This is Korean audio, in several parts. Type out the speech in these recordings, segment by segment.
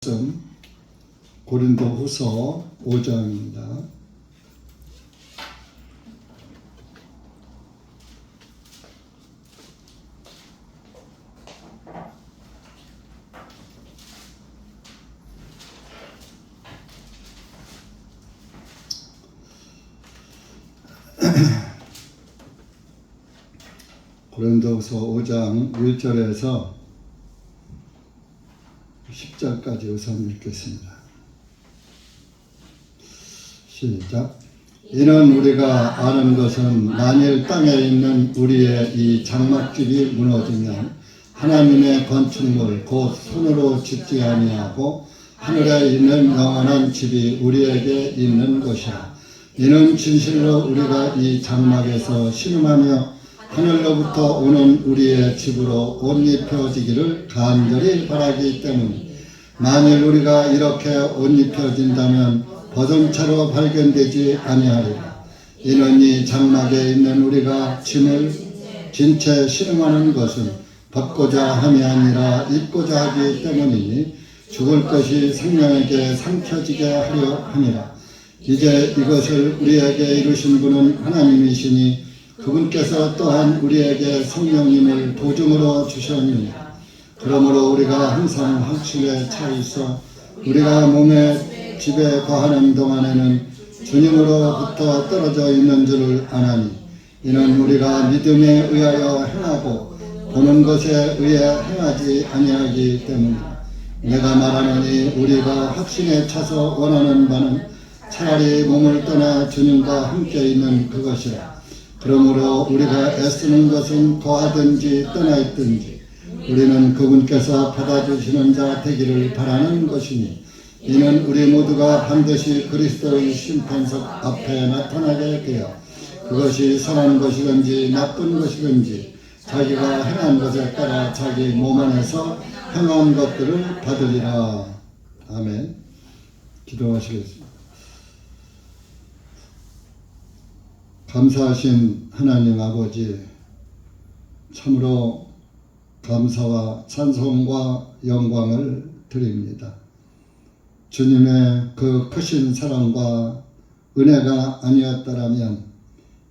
말씀 고린도후서 5장입니다. 고린도후서 5장 1절에서 10절까지 우선 읽겠습니다. 시작. 이는 우리가 아는 것은 만일 땅에 있는 우리의 이 장막집이 무너지면 하나님의 건축물 곧 손으로 짓지 아니하고 하늘에 있는 영원한 집이 우리에게 있는 것이라. 이는 진실로 우리가 이 장막에서 신음하며 하늘로부터 오는 우리의 집으로 옷 입혀지기를 간절히 바라기 때문에 만일 우리가 이렇게 옷 입혀진다면 벗은 채로 발견되지 아니하리라. 이는 이 장막에 있는 우리가 짐을 진 채 신음하는 것은 벗고자 함이 아니라 입고자 하기 때문이니 죽을 것이 생명에게 삼켜지게 하려 함이라. 이제 이것을 우리에게 이루신 분은 하나님이시니 그분께서 또한 우리에게 성령님을 보증으로 주셨느니 그러므로 우리가 항상 확신에 차 있어 우리가 몸의 집에 거하는 동안에는 주님으로부터 떨어져 있는 줄을 아나니 이는 우리가 믿음에 의하여 행하고 보는 것에 의해 행하지 아니하기 때문이다. 내가 말하노니 우리가 확신에 차서 원하는 바는 차라리 몸을 떠나 주님과 함께 있는 그것이라. 그러므로 우리가 애쓰는 것은 거하든지 떠나 있든지 우리는 그분께서 받아주시는 자 되기를 바라는 것이니 이는 우리 모두가 반드시 그리스도의 심판석 앞에 나타나게 되어 그것이 선한 것이든지 나쁜 것이든지 자기가 행한 것에 따라 자기 몸 안에서 행한 것들을 받으리라. 아멘. 기도하시겠습니다. 감사하신 하나님 아버지, 참으로 감사와 찬송과 영광을 드립니다. 주님의 그 크신 사랑과 은혜가 아니었더라면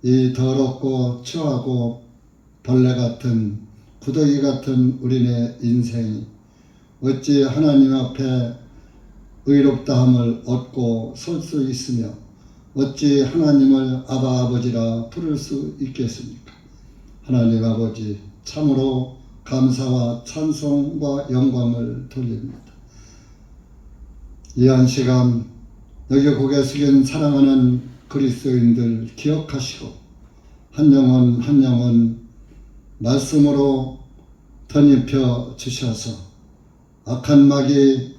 이 더럽고 추하고 벌레 같은 구더기 같은 우리네 인생이 어찌 하나님 앞에 의롭다함을 얻고 설 수 있으며 어찌 하나님을 아바 아버지라 부를 수 있겠습니까? 하나님 아버지, 참으로 감사와 찬송과 영광을 돌립니다. 이 한 시간 여기 고개 숙인 사랑하는 그리스도인들 기억하시고 한 영혼 한 영혼 말씀으로 덧입혀 주셔서 악한 막이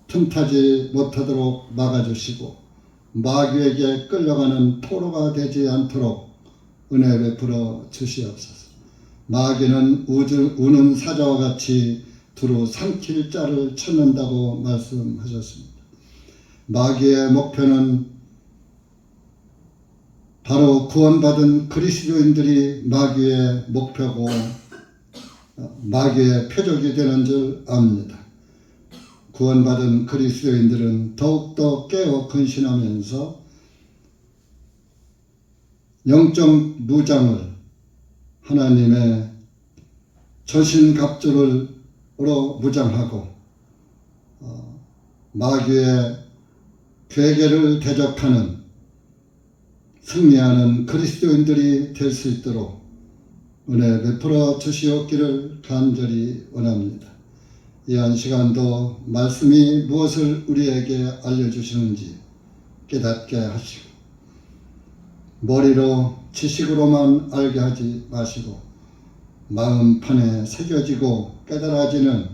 틈타지 못하도록 막아주시고 마귀에게 끌려가는 포로가 되지 않도록 은혜 베풀어 주시옵소서. 마귀는 우는 사자와 같이 두루 삼킬 자를 찾는다고 말씀하셨습니다. 마귀의 목표는 바로 구원받은 그리스도인들이 마귀의 목표고 마귀의 표적이 되는 줄 압니다. 구원받은 그리스도인들은 더욱더 깨어 근신하면서 영적 무장을 하나님의 전신갑주로 무장하고 마귀의 괴계를 대적하는 승리하는 그리스도인들이 될 수 있도록 은혜 베풀어 주시옵기를 간절히 원합니다. 이 한 시간도 말씀이 무엇을 우리에게 알려주시는지 깨닫게 하시고 머리로 지식으로만 알게 하지 마시고 마음판에 새겨지고 깨달아지는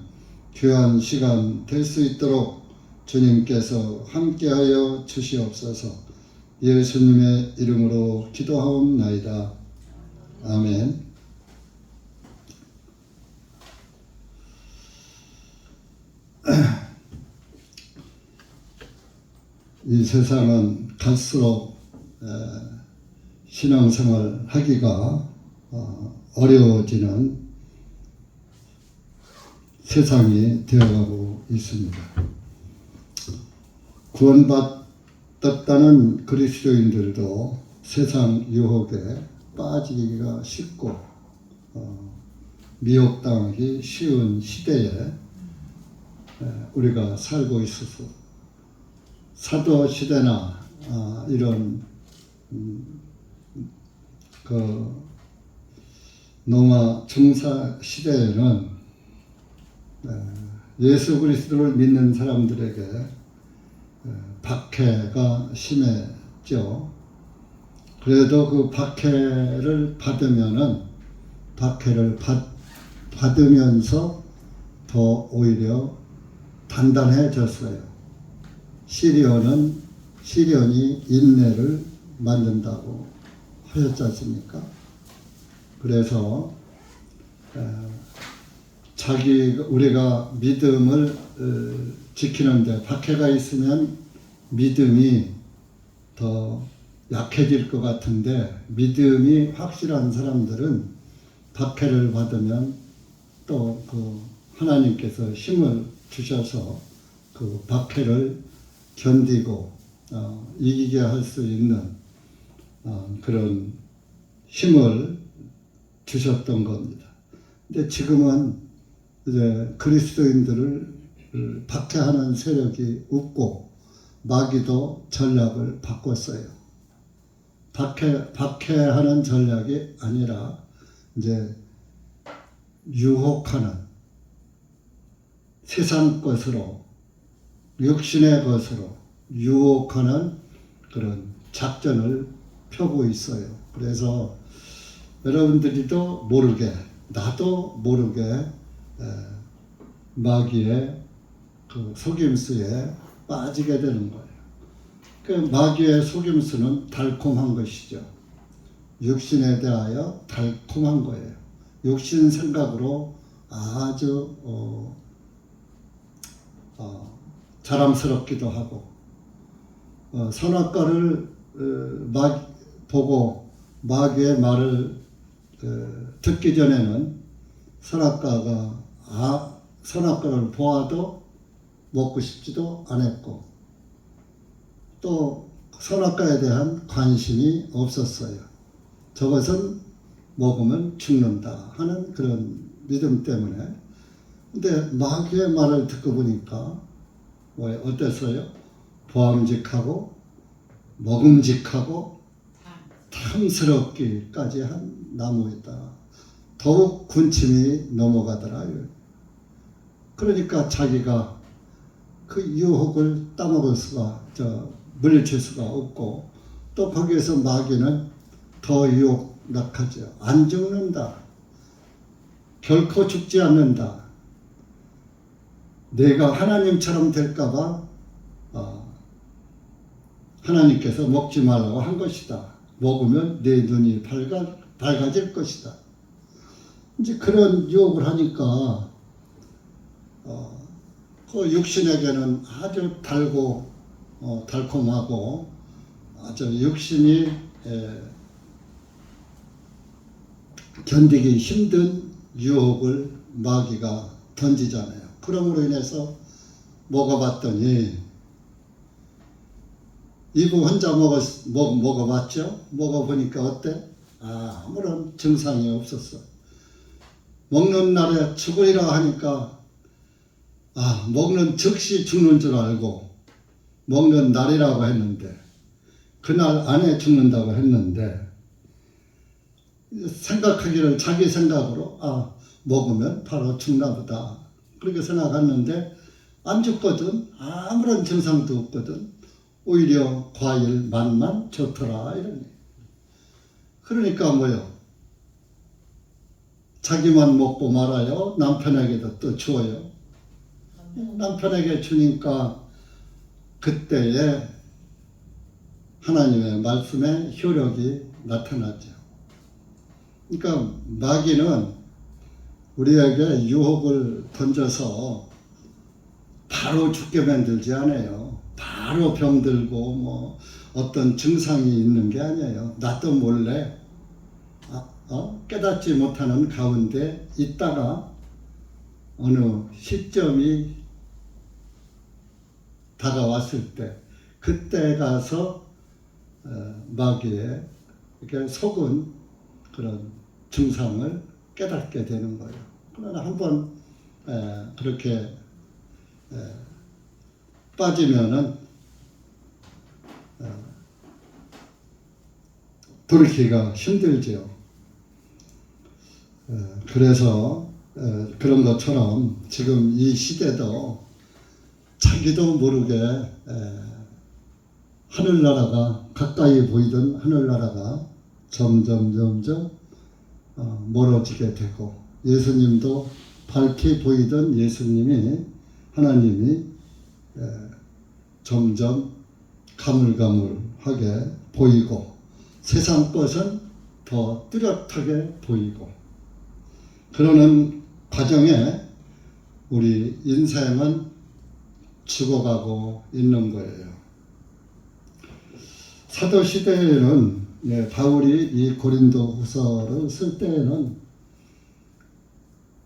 귀한 시간 될 수 있도록 주님께서 함께하여 주시옵소서. 예수님의 이름으로 기도하옵나이다. 아멘. 이 세상은 갈수록 신앙생활 하기가 어려워지는 세상이 되어가고 있습니다. 구원받았다는 그리스도인들도 세상 유혹에 빠지기가 쉽고 미혹당하기 쉬운 시대에 우리가 살고 있어서 사도 시대나 이런 그 노마 중사 시대에는 예수 그리스도를 믿는 사람들에게 박해가 심했죠. 그래도 그 박해를 받으면서 더 오히려 단단해졌어요. 시련이 인내를 만든다고 하셨지 않습니까? 그래서 우리가 믿음을 지키는데 박해가 있으면 믿음이 더 약해질 것 같은데, 믿음이 확실한 사람들은 박해를 받으면 또 그 하나님께서 힘을 주셔서 그 박해를 견디고 이기게 할 수 있는 그런 힘을 주셨던 겁니다. 근데 지금은 이제 그리스도인들을 박해하는 세력이 없고 마귀도 전략을 바꿨어요. 박해하는 전략이 아니라 이제 유혹하는, 세상 것으로, 육신의 것으로 유혹하는 그런 작전을 펴고 있어요. 그래서 여러분들도 모르게, 나도 모르게 마귀의 그 속임수에 빠지게 되는 거예요. 그 마귀의 속임수는 달콤한 것이죠. 육신에 대하여 달콤한 거예요. 육신 생각으로 아주 자랑스럽기도 하고, 선악과를 보고 마귀의 말을 듣기 전에는 선악과를 보아도 먹고 싶지도 않았고, 또 선악과에 대한 관심이 없었어요. 저것은 먹으면 죽는다 하는 그런 믿음 때문에. 근데 마귀의 말을 듣고 보니까 어땠어요? 보암직하고 먹음직하고 탐스럽기까지 한 나무이다. 더욱 군침이 넘어가더라요. 그러니까 자기가 그 유혹을 물리칠 수가 없고, 또 거기에서 마귀는 더 유혹락하죠. 안 죽는다. 결코 죽지 않는다. 내가 하나님처럼 될까봐 하나님께서 먹지 말라고 한 것이다. 먹으면 내 눈이 밝아질 것이다. 이제 그런 유혹을 하니까 그 육신에게는 아주 달콤하고 아주 육신이 견디기 힘든 유혹을 마귀가 던지잖아요. 그러므로 인해서 먹어봤더니, 이거 혼자 먹어봤죠? 먹어보니까 어때? 아무런 증상이 없었어. 먹는 날에 죽으리라 하니까 먹는 즉시 죽는 줄 알고 먹는 날이라고 했는데, 그날 안에 죽는다고 했는데, 생각하기를 자기 생각으로 먹으면 바로 죽나 보다 그렇게 생각했는데 안 죽거든. 아무런 증상도 없거든. 오히려 과일 맛만 좋더라 이러니. 그러니까 자기만 먹고 말아요. 남편에게도 또 주어요. 남편에게 주니까 그때에 하나님의 말씀의 효력이 나타나죠. 그러니까 마귀는 우리에게 유혹을 던져서 바로 죽게 만들지 않아요. 바로 병들고 어떤 증상이 있는 게 아니에요. 나도 몰래 깨닫지 못하는 가운데 있다가 어느 시점이 다가왔을 때 그때 가서 마귀의 이렇게 속은 그런 증상을 깨닫게 되는 거예요. 그러나 한번 그렇게 빠지면은 돌이키기가 힘들지요. 그래서 그런 것처럼 지금 이 시대도 자기도 모르게 하늘나라가 가까이 보이던 하늘나라가 점점 멀어지게 되고, 예수님도 밝게 보이던 예수님이, 하나님이 점점 가물가물하게 보이고, 세상 것은 더 뚜렷하게 보이고, 그러는 과정에 우리 인생은 죽어가고 있는 거예요. 사도 시대에는 바울이 이 고린도 후서를 쓸 때에는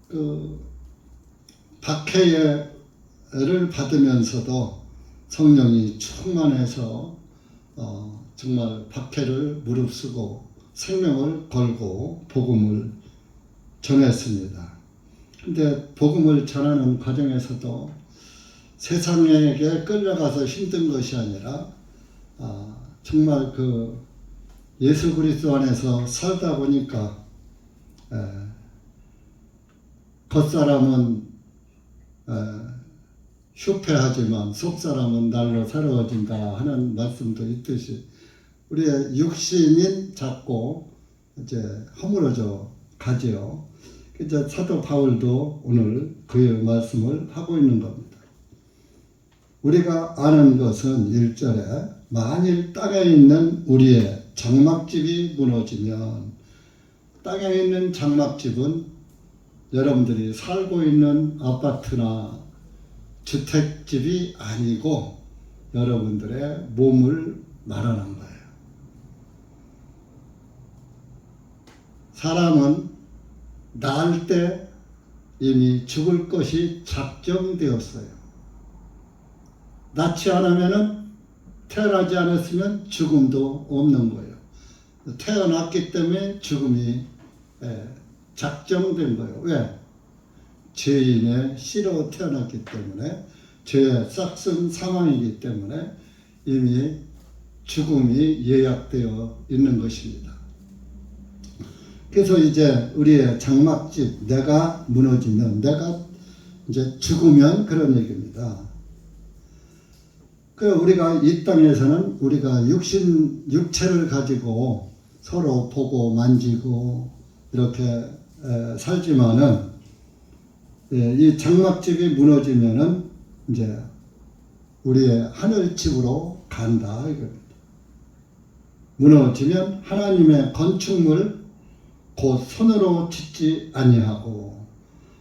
그 박해를 받으면서도 성령이 충만해서 정말 박해를 무릅쓰고 생명을 걸고 복음을 전했습니다. 근데 복음을 전하는 과정에서도 세상에게 끌려가서 힘든 것이 아니라 정말 그 예수 그리스도 안에서 살다 보니까 겉사람은 휴폐하지만 속사람은 날로 새로워진다 하는 말씀도 있듯이, 우리의 육신인 자꾸 이제 허물어져 가지요. 이제 사도 바울도 오늘 그 말씀을 하고 있는 겁니다. 우리가 아는 것은 1절에 만일 땅에 있는 우리의 장막집이 무너지면, 땅에 있는 장막집은 여러분들이 살고 있는 아파트나 주택집이 아니고 여러분들의 몸을 말하는 거예요. 사람은 날 때 이미 죽을 것이 작정되었어요. 낳지 않으면은, 태어나지 않았으면 죽음도 없는 거예요. 태어났기 때문에 죽음이 작정된 거예요. 왜? 죄인의 씨로 태어났기 때문에, 죄의 싹슨 상황이기 때문에 이미 죽음이 예약되어 있는 것입니다. 그래서 이제 우리의 장막집, 내가 무너지면, 내가 이제 죽으면 그런 얘기입니다. 그 우리가 이 땅에서는 우리가 육체를 가지고 서로 보고 만지고 이렇게 살지만은, 이 장막집이 무너지면은 이제 우리의 하늘집으로 간다 이겁니다. 무너지면 하나님의 건축물 곧 손으로 짓지 아니하고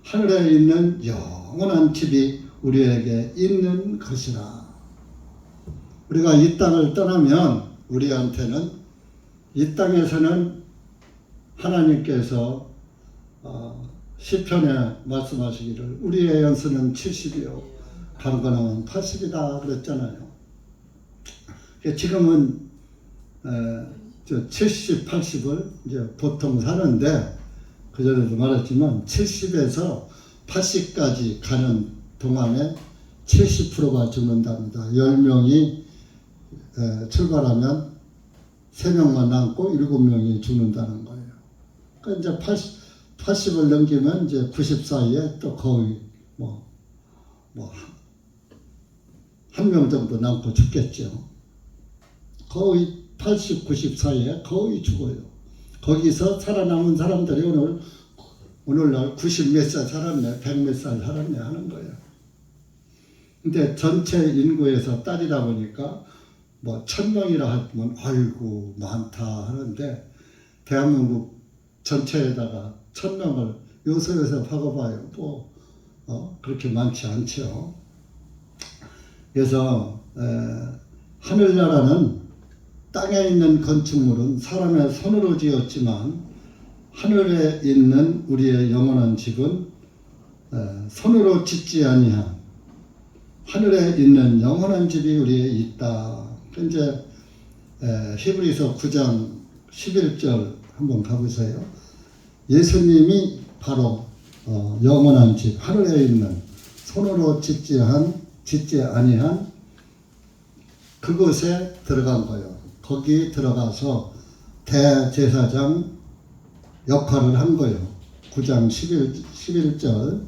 하늘에 있는 영원한 집이 우리에게 있는 것이라. 우리가 이 땅을 떠나면 우리한테는, 이 땅에서는 하나님께서 시편에 말씀하시기를 우리의 연수는 70이요 강건함은 80이다 그랬잖아요. 지금은 70, 80을 이제 보통 사는데, 그전에도 말했지만 70에서 80까지 가는 동안에 70%가 죽는답니다. 10명이 출발하면 3명만 남고 7명이 죽는다는 거예요. 그러니까 이제 80을 넘기면 이제 90 사이에 또 거의 한 명 정도 남고 죽겠죠. 거의 80, 90 사이에 거의 죽어요. 거기서 살아남은 사람들이 오늘날 90 몇 살 살았네, 100 몇 살 살았네 하는 거예요. 근데 전체 인구에서 따지다 보니까 1000명이라 하면 아이고 많다 하는데, 대한민국 전체에다가 1000명을 요소에서 박아봐요. 그렇게 많지 않죠. 그래서 하늘나라는, 땅에 있는 건축물은 사람의 손으로 지었지만 하늘에 있는 우리의 영원한 집은 손으로 짓지 아니한 하늘에 있는 영원한 집이 우리에 있다. 이제 히브리서 9장 11절 한번 가보세요. 예수님이 바로 영원한 집, 하늘에 있는 손으로 짓지 아니한 그곳에 들어간 거예요. 거기 들어가서 대제사장 역할을 한 거예요. 9장 11절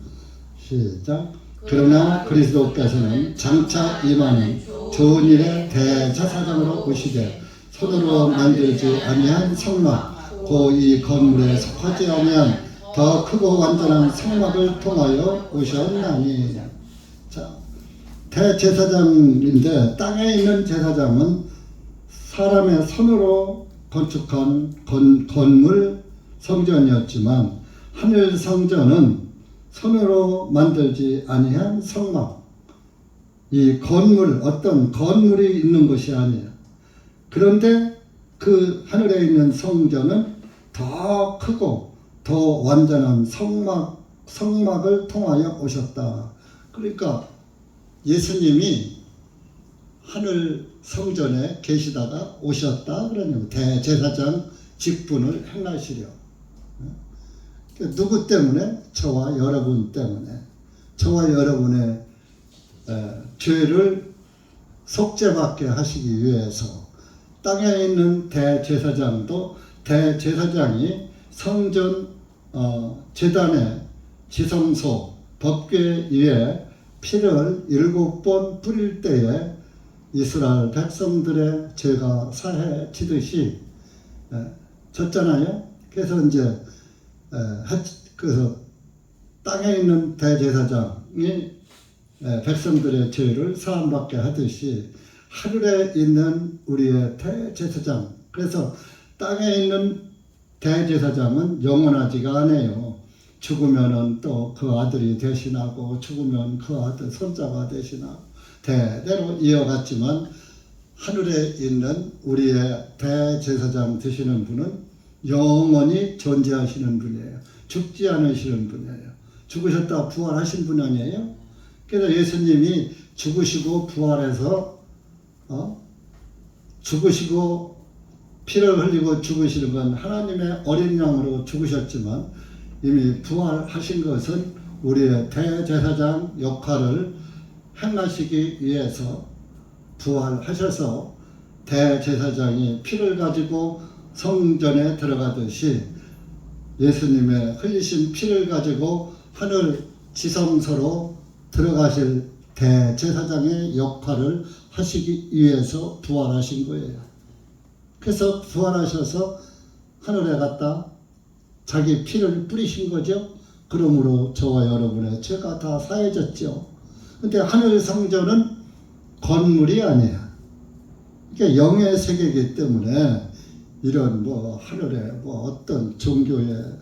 시작. 그러나 그리스도께서는 장차 임하는 좋은 일의 대제사장으로 오시되 손으로 만들지 아니한 성막 곧 이 건물에 속하지 아니한 더 크고 완전한 성막을 통하여 오셨나니. 자, 대제사장인데 땅에 있는 제사장은 사람의 손으로 건축한 건물 성전이었지만 하늘 성전은 손으로 만들지 아니한 성막, 이 건물, 어떤 건물이 있는 것이 아니에요. 그런데 그 하늘에 있는 성전은 더 크고 더 완전한 성막을 통하여 오셨다. 그러니까 예수님이 하늘 성전에 계시다가 오셨다 그러냐고. 대제사장 직분을 행하시려. 누구 때문에? 저와 여러분 때문에. 저와 여러분의 죄를 속죄받게 하시기 위해서 땅에 있는 대제사장도 대제사장이 성전 제단의 지성소 법궤 위에 피를 7번 뿌릴 때에 이스라엘 백성들의 죄가 사해지듯이 졌잖아요. 그래서 이제 그래서 땅에 있는 대제사장이 백성들의 죄를 사함받게 하듯이 하늘에 있는 우리의 대제사장, 그래서 땅에 있는 대제사장은 영원하지가 않아요. 죽으면은 또 그 아들이 대신하고 죽으면 그 아들 손자가 대신하고 대대로 이어갔지만 하늘에 있는 우리의 대제사장 되시는 분은 영원히 존재하시는 분이에요. 죽지 않으시는 분이에요. 죽으셨다 부활하신 분 아니에요? 그래서 예수님이 죽으시고 부활해서 죽으시고 피를 흘리고 죽으시는 건 하나님의 어린 양으로 죽으셨지만 이미 부활하신 것은 우리의 대제사장 역할을 행하시기 위해서 부활하셔서 대제사장이 피를 가지고 성전에 들어가듯이 예수님의 흘리신 피를 가지고 하늘 지성소로 들어가실 대제사장의 역할을 하시기 위해서 부활하신 거예요. 그래서 부활하셔서 하늘에 갔다 자기 피를 뿌리신 거죠. 그러므로 저와 여러분의 죄가 다 사해졌죠. 근데 하늘 성전은 건물이 아니에요. 이게 영의 세계이기 때문에 이런 하늘에 어떤 종교의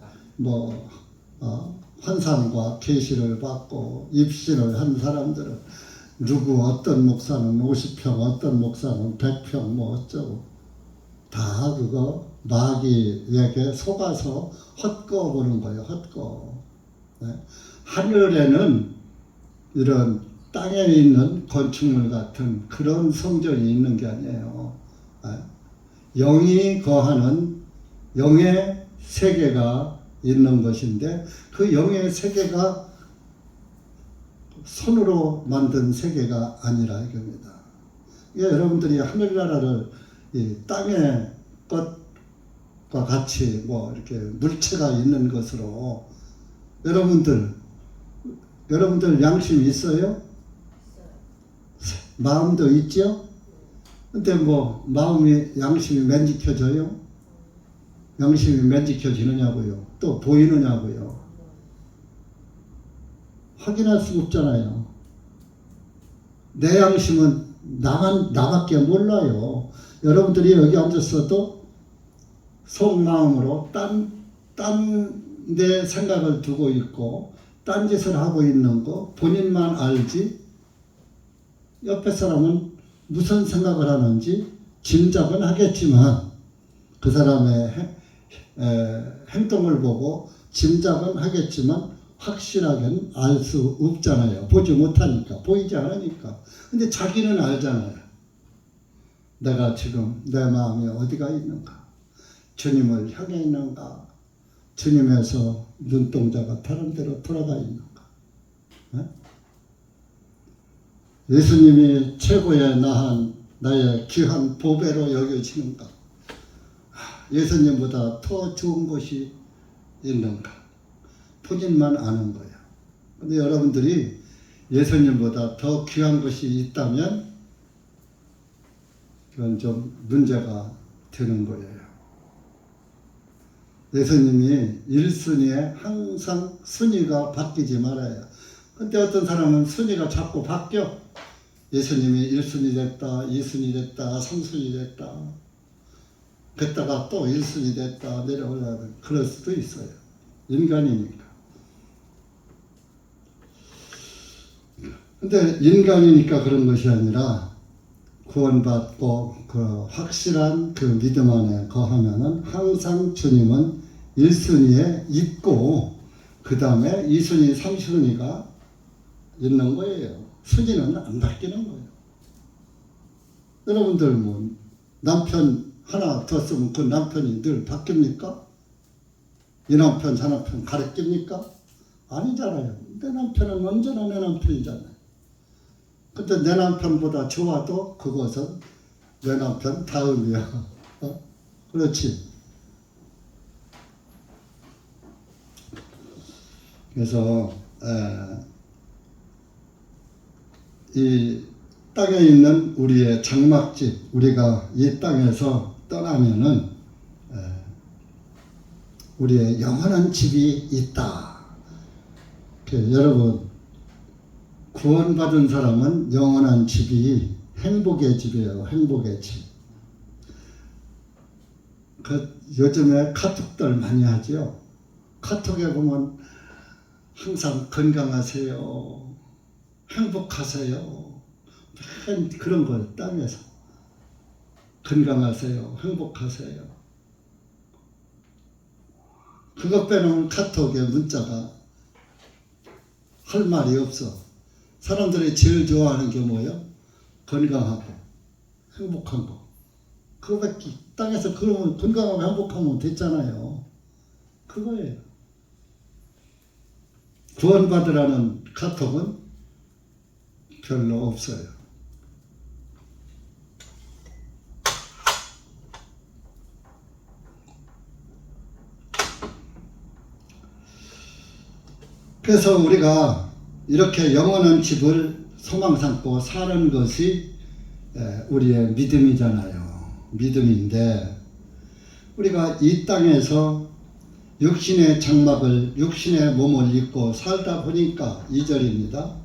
환상과 계시를 받고 입신을 한 사람들은 누구 어떤 목사는 50평, 어떤 목사는 100평 어쩌고 다 그거 마귀에게 속아서 헛거 보는 거예요. 헛거. 네. 하늘에는 이런 땅에 있는 건축물 같은 그런 성전이 있는 게 아니에요. 영이 거하는 영의 세계가 있는 것인데 그 영의 세계가 손으로 만든 세계가 아니라 이겁니다. 여러분들이 하늘나라를 이 땅의 것과 같이 이렇게 물체가 있는 것으로 여러분들 양심이 있어요? 마음도 있죠? 근데 마음이 양심이 맨지켜져요? 양심이 맨지켜지느냐고요? 또 보이느냐고요? 확인할 수 없잖아요. 내 양심은 나밖에 몰라요. 여러분들이 여기 앉았어도 속마음으로 딴 데 생각을 두고 있고 딴 짓을 하고 있는 거 본인만 알지 옆에 사람은 무슨 생각을 하는지 짐작은 하겠지만 그 사람의 행동을 보고 짐작은 하겠지만 확실하게는 알 수 없잖아요. 보지 못하니까, 보이지 않으니까. 근데 자기는 알잖아요. 내가 지금 내 마음이 어디가 있는가? 주님을 향해 있는가? 주님에서 눈동자가 다른 데로 돌아가 있는가? 네? 예수님이 최고의 나의 귀한 보배로 여겨지는가? 예수님보다 더 좋은 것이 있는가? 본인만 아는 거야. 근데 여러분들이 예수님보다 더 귀한 것이 있다면 그건 좀 문제가 되는 거예요. 예수님이 1순위에 항상 순위가 바뀌지 말아요. 근데 어떤 사람은 순위가 자꾸 바뀌어. 예수님이 1순위 됐다, 2순위 됐다, 3순위 됐다. 그랬다가 또 1순위 됐다, 내려올라가. 그럴 수도 있어요. 인간이니까. 근데 인간이니까 그런 것이 아니라 구원받고 그 확실한 그 믿음 안에 거하면은 항상 주님은 1순위에 있고 그 다음에 2순위, 3순위가 있는 거예요. 순위는 안 바뀌는 거예요. 여러분들 뭐 남편 하나 뒀으면 그 남편이 늘 바뀝니까? 이 남편 저 남편 가르칩니까? 아니잖아요. 내 남편은 언제나 내 남편이잖아요. 근데 내 남편보다 좋아도 그것은 내 남편 다음이야. 그렇지. 그래서 이 땅에 있는 우리의 장막집, 우리가 이 땅에서 떠나면은 우리의 영원한 집이 있다. 여러분, 구원받은 사람은 영원한 집이 행복의 집이에요. 행복의 집. 요즘에 카톡들 많이 하죠. 카톡에 보면 항상 건강하세요, 행복하세요, 그런 걸 땅에서 건강하세요, 행복하세요. 그것 빼놓은 카톡에 문자가 할 말이 없어. 사람들이 제일 좋아하는 게 뭐예요? 건강하고 행복한 거. 그거밖에 땅에서 그러면 건강하고 행복하면 됐잖아요. 그거예요. 구원받으라는 카톡은 별로 없어요. 그래서 우리가 이렇게 영원한 집을 소망 삼고 사는 것이 우리의 믿음이잖아요. 믿음인데 우리가 이 땅에서 육신의 장막을, 육신의 몸을 입고 살다 보니까 2절입니다.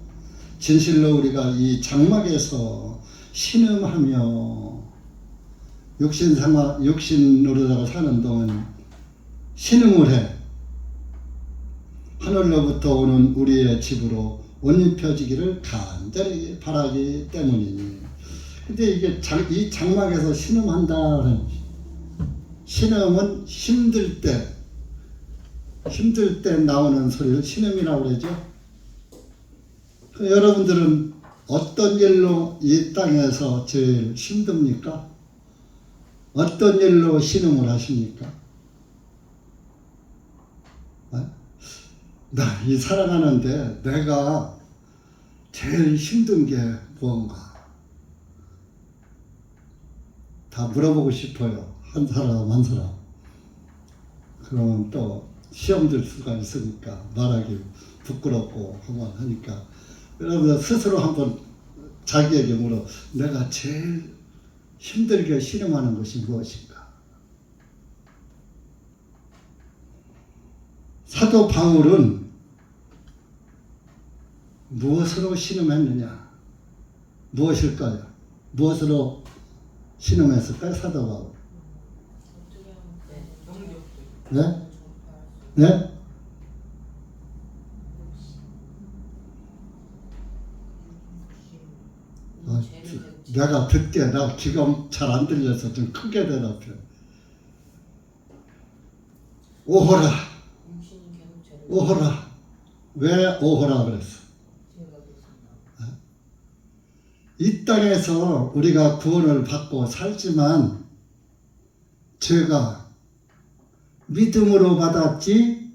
진실로 우리가 이 장막에서 신음하며 육신으로다가 사는 동안 신음을 해. 하늘로부터 오는 우리의 집으로 옷 입혀지기를 간절히 바라기 때문이니. 근데 이게 이 장막에서 신음한다는, 신음은 힘들 때 나오는 소리를 신음이라고 그러죠. 여러분들은 어떤 일로 이 땅에서 제일 힘듭니까? 어떤 일로 신음을 하십니까? 나 이 살아가는데 내가 제일 힘든 게 무언가? 다 물어보고 싶어요. 한 사람 한 사람. 그러면 또 시험 들 수가 있으니까 말하기 부끄럽고 하니까 여러분 스스로 한번 자기에게 물어. 내가 제일 힘들게 신음하는 것이 무엇인가? 사도 바울은 무엇으로 신음했느냐? 무엇일까요? 무엇으로 신음했을까요? 사도 바울. 네? 네? 내가 듣게 나 귀가 잘 안 들려서 좀 크게 대답해. 오호라, 오호라, 왜 오호라 그랬어? 이 땅에서 우리가 구원을 받고 살지만 죄가 믿음으로 받았지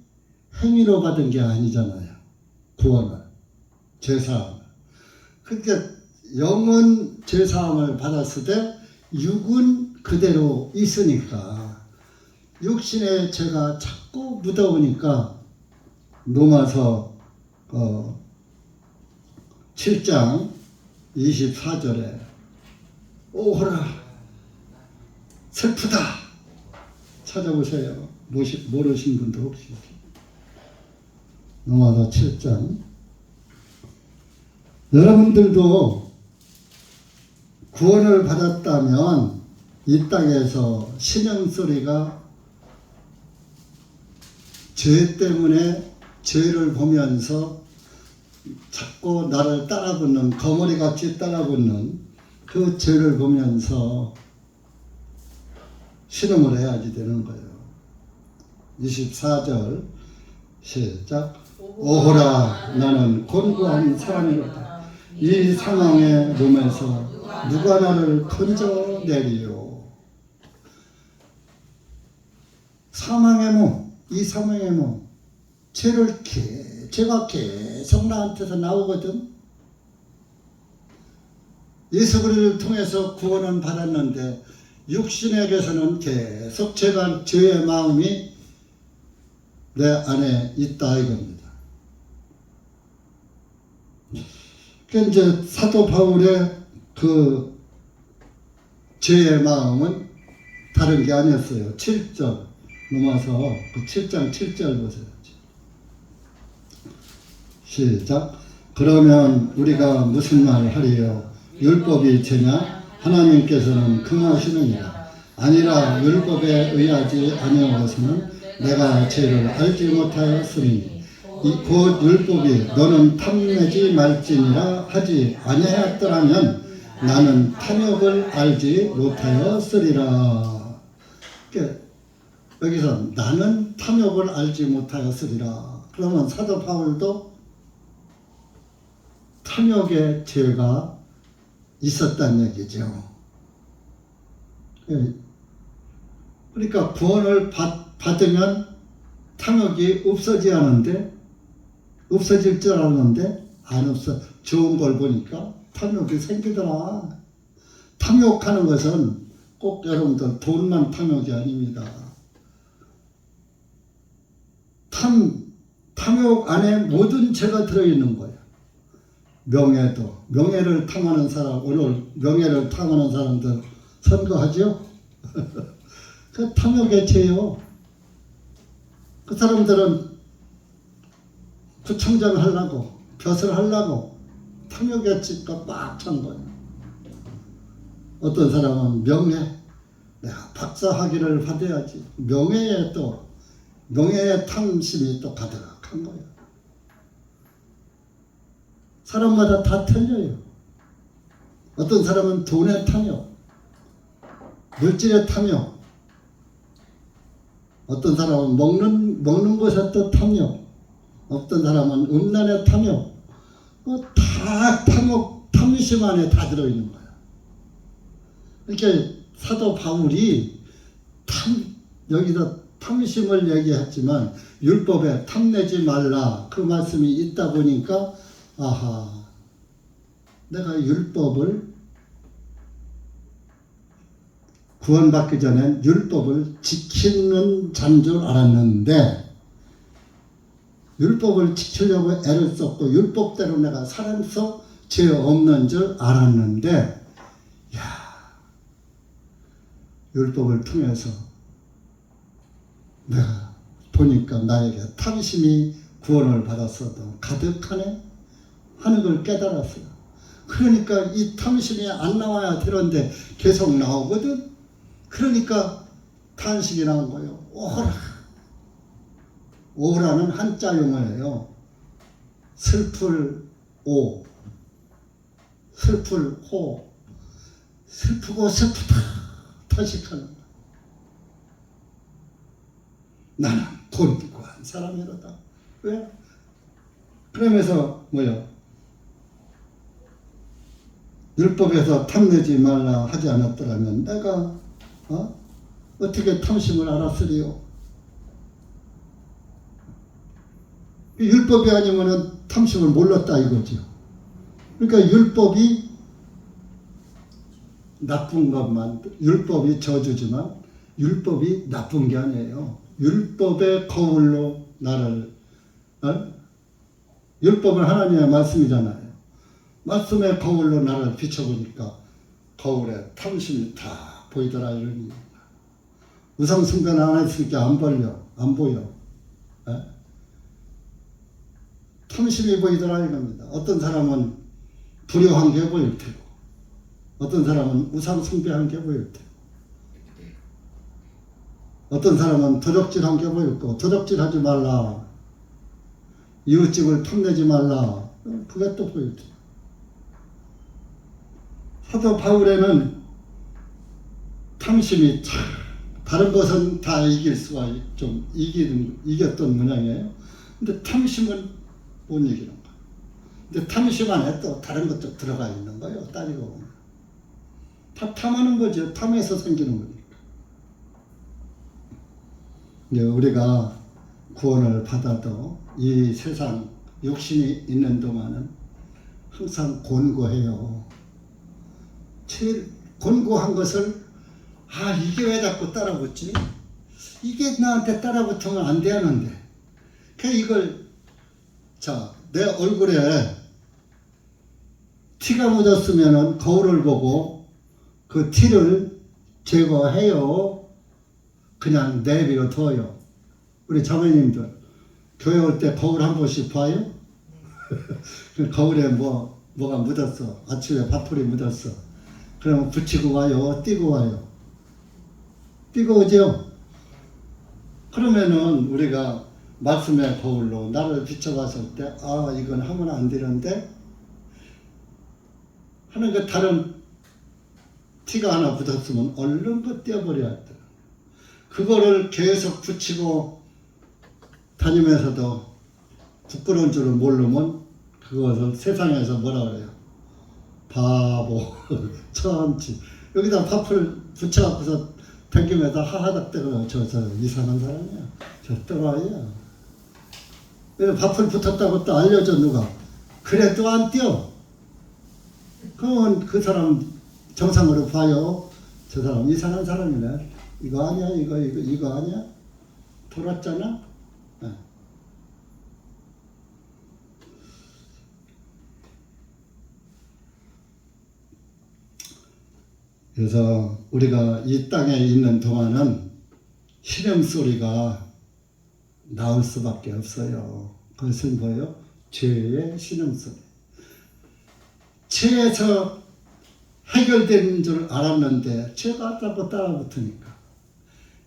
행위로 받은 게 아니잖아요. 구원을, 죄사함을. 그러니까 영은 죄사함을 받았을 때 육은 그대로 있으니까 육신의 죄가 자꾸 묻어오니까 로마서 7장 24절에 오호라 슬프다 찾아보세요. 모르신 분도 혹시 로마서 7장. 여러분들도 구원을 받았다면 이 땅에서 신음소리가 죄 때문에 죄를 보면서 자꾸 나를 따라붙는 거머리같이 따라붙는 그 죄를 보면서 신음을 해야지 되는 거예요. 24절 시작. 오호라 나는 곤고한 사람이로다. 이 상황의 몸에서 누가 나를 건져내리요. 사망의 몸, 이 사망의 몸, 죄가 계속 나한테서 나오거든. 예수 그리스도를 통해서 구원은 받았는데 육신에게서는 계속 죄의 마음이 내 안에 있다 이겁니다. 그러니까 이제 사도 바울의 그 죄의 마음은 다른 게 아니었어요. 7절 넘어서 그 7장 7절 보세요. 시작. 그러면 우리가 무슨 말 하리요? 율법이 죄냐? 하나님께서는 금하시느니라. 아니라 율법에 의하지 아니하고서는 내가 죄를 알지 못하였으니 곧 율법이 너는 탐내지 말지니라 하지 아니하였더라면 나는 탐욕을 알지 못하였으리라. 여기서 나는 탐욕을 알지 못하였으리라. 그러면 사도 바울도 탐욕의 죄가 있었다는 얘기죠. 그러니까 구원을 받으면 탐욕이 없어질 줄 알았는데 안 없어. 좋은 걸 보니까 탐욕이 생기더라. 탐욕하는 것은 꼭 여러분들 돈만 탐욕이 아닙니다. 탐욕 안에 모든 죄가 들어있는 거예요. 명예를 탐하는 사람, 오늘 명예를 탐하는 사람들 선거하죠? 그 탐욕의 죄요. 그 사람들은 구청장 하려고, 벼슬 하려고 탐욕의 죄가 꽉 찬 거예요. 어떤 사람은 명예, 내가 박사학위를 받아야지. 명예의 탐심이 또 가득한 거예요. 사람마다 다 틀려요. 어떤 사람은 돈의 탐욕, 물질의 탐욕, 어떤 사람은 먹는 것에 또 탐욕, 어떤 사람은 음란의 탐욕, 다 탐심 안에 다 들어있는 거야. 이렇게 사도 바울이 여기서 탐심을 얘기했지만 율법에 탐내지 말라 그 말씀이 있다 보니까 아하, 내가 율법을 구원받기 전엔 율법을 지키는 자인 줄 알았는데 율법을 지키려고 애를 썼고 율법대로 내가 살아서 죄 없는 줄 알았는데 율법을 통해서 내가 보니까 나에게 탐심이 구원을 받았어도 가득하네 하는 걸 깨달았어요. 그러니까 이 탐심이 안 나와야 되는데 계속 나오거든. 그러니까 탄식이 나온 거예요. 오호라. 오호라는 한자 용어예요. 슬플 오, 슬플 호, 슬프고 슬프다 탄식하는 거야. 나는 곤고한 사람이로다. 왜? 그러면서 뭐요? 율법에서 탐내지 말라 하지 않았더라면 내가 어떻게 탐심을 알았으리요? 율법이 아니면은 탐심을 몰랐다 이거죠. 그러니까 율법이 나쁜 것만, 율법이 저주지만 율법이 나쁜 게 아니에요. 율법의 거울로 나를, 율법은 하나님의 말씀이잖아요. 말씀의 거울로 나를 비춰보니까 거울에 탐심이 다 보이더라 이런. 우상 숭배는 안 했으니까 안 보여. 탐심이 보이더라 이겁니다. 어떤 사람은 불효한 게 보일 테고, 어떤 사람은 우상 숭배한 게 보일 테고, 어떤 사람은 도적질한 게 보일 거고, 도적질하지 말라, 이웃집을 탐내지 말라, 그게 또 보일 테고. 사도 바울에는 탐심이 다른 것은 다 이길 수가 좀 이겼던 모양이에요. 근데 탐심은 못 이기는 거예요. 근데 탐심 안에 또 다른 것도 들어가 있는 거예요. 따지고 보면. 다 탐하는 거죠. 탐에서 생기는 거니까. 이제 우리가 구원을 받아도 이 세상 욕심이 있는 동안은 항상 곤고해요. 제일 곤고한 것을 이게 왜 자꾸 따라붙지? 이게 나한테 따라붙으면 안 되는데. 이걸 내 얼굴에 티가 묻었으면 거울을 보고 그 티를 제거해요. 그냥 내비로 둬요. 우리 자매님들 교회 올 때 거울 한 번씩 봐요? 거울에 뭐가 묻었어. 아침에 밥풀이 묻었어. 그러면 붙이고 와요? 띄고 와요? 띄고 오죠? 그러면은 우리가 말씀의 거울로 나를 비춰봤을 때 이건 하면 안 되는데 하는 그 다른 티가 하나 붙었으면 얼른 그 떼어버려야 돼. 그거를 계속 붙이고 다니면서도 부끄러운 줄을 모르면 그것을 세상에서 뭐라 그래요? 바보, 천치. 여기다 밥을 붙여갖고서 댕기면서 하하닥대고 저 이상한 사람이야. 저 또라이야. 밥을 붙었다고 또 알려줘 누가. 그래 또 안 뛰어. 그러면 그 사람 정상으로 봐요. 저 사람 이상한 사람이네. 이거 아니야? 이거 아니야? 돌았잖아? 네. 그래서 우리가 이 땅에 있는 동안은 신음소리가 나올 수밖에 없어요. 그것은 뭐예요? 죄의 신음소리. 죄에서 해결되는 줄 알았는데 죄가 자꾸 따라붙으니까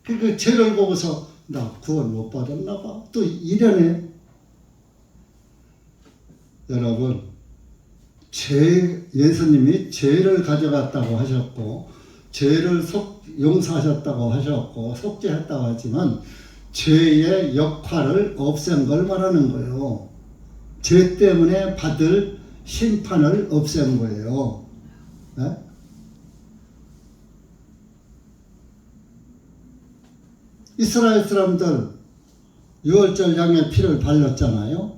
그 죄를 보고서 나 구원 못 받았나 봐. 또 이러네. 여러분, 예수님이 죄를 가져갔다고 하셨고 죄를 용서하셨다고 하셨고 속죄했다고 하지만 죄의 역할을 없앤 걸 말하는 거예요. 죄 때문에 받을 심판을 없앤 거예요. 네? 이스라엘 사람들 6월절 양의 피를 발랐잖아요.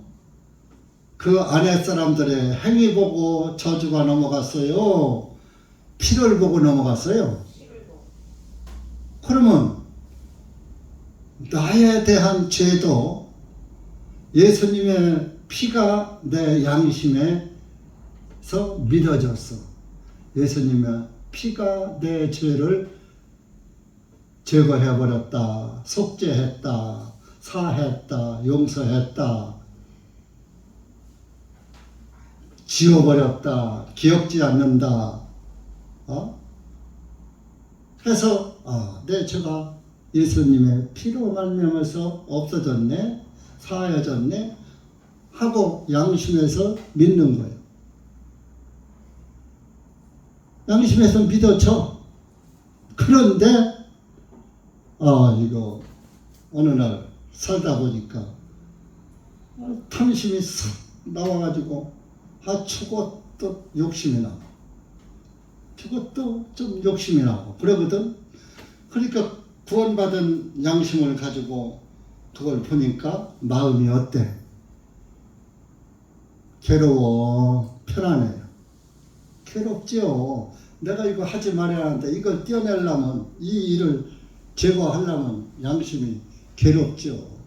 그 안에 사람들의 행위 보고 저주가 넘어갔어요? 피를 보고 넘어갔어요? 그러면 나에 대한 죄도 예수님의 피가 내 양심에서 믿어졌어. 예수님의 피가 내 죄를 제거해버렸다, 속죄했다, 사했다, 용서했다, 지워버렸다, 기억지 않는다. 해서 내 죄가 예수님의 피로 말미암아서 없어졌네, 사해졌네 하고 양심에서 믿는 거예요. 양심에서 믿어져. 그런데 이거 어느 날 살다 보니까 탐심이 싹 나와가지고 죽어 또 욕심이 나고 죽어 또 좀 욕심이 나고 그러거든. 그러니까 구원받은 양심을 가지고 그걸 보니까 마음이 어때? 괴로워, 편안해요. 괴롭지요. 내가 이거 하지 말아야 하는데 이걸 떼어내려면 이 일을 제거하려면 양심이 괴롭죠.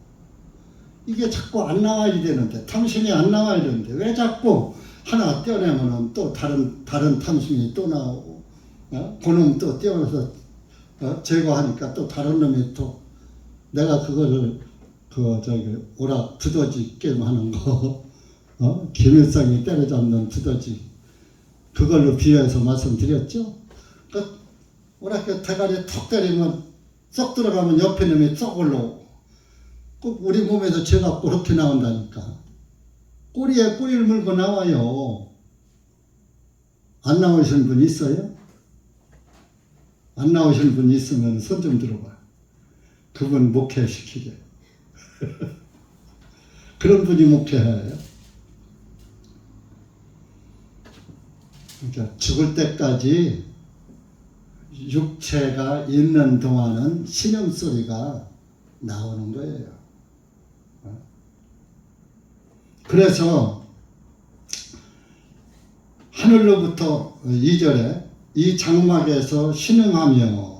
이게 자꾸 안 나와야 되는데 탐심이 안 나와야 되는데 왜 자꾸 하나 떼어내면은 또 다른 탐심이 또 나오고 그놈 또 떼어내서 제거하니까 또 다른 놈이 또 내가 그거를 오락 두더지 게임 하는 거 김일성이 때려잡는 두더지 그걸로 비유해서 말씀드렸죠. 그 오락 대가리에 턱 때리면 쏙 들어가면 옆에 놈이 쏙 올라오고 꼭 우리 몸에서 죄가 그렇게 나온다니까. 꼬리에 꼬리를 물고 나와요. 안 나오신 분 있어요? 안 나오신 분 있으면 손 좀 들어봐. 그분 목회시키게. 그런 분이 목회해요. 그러니까 죽을 때까지 육체가 있는 동안은 신음소리가 나오는 거예요. 그래서 하늘로부터 2절에 이 장막에서 신음하며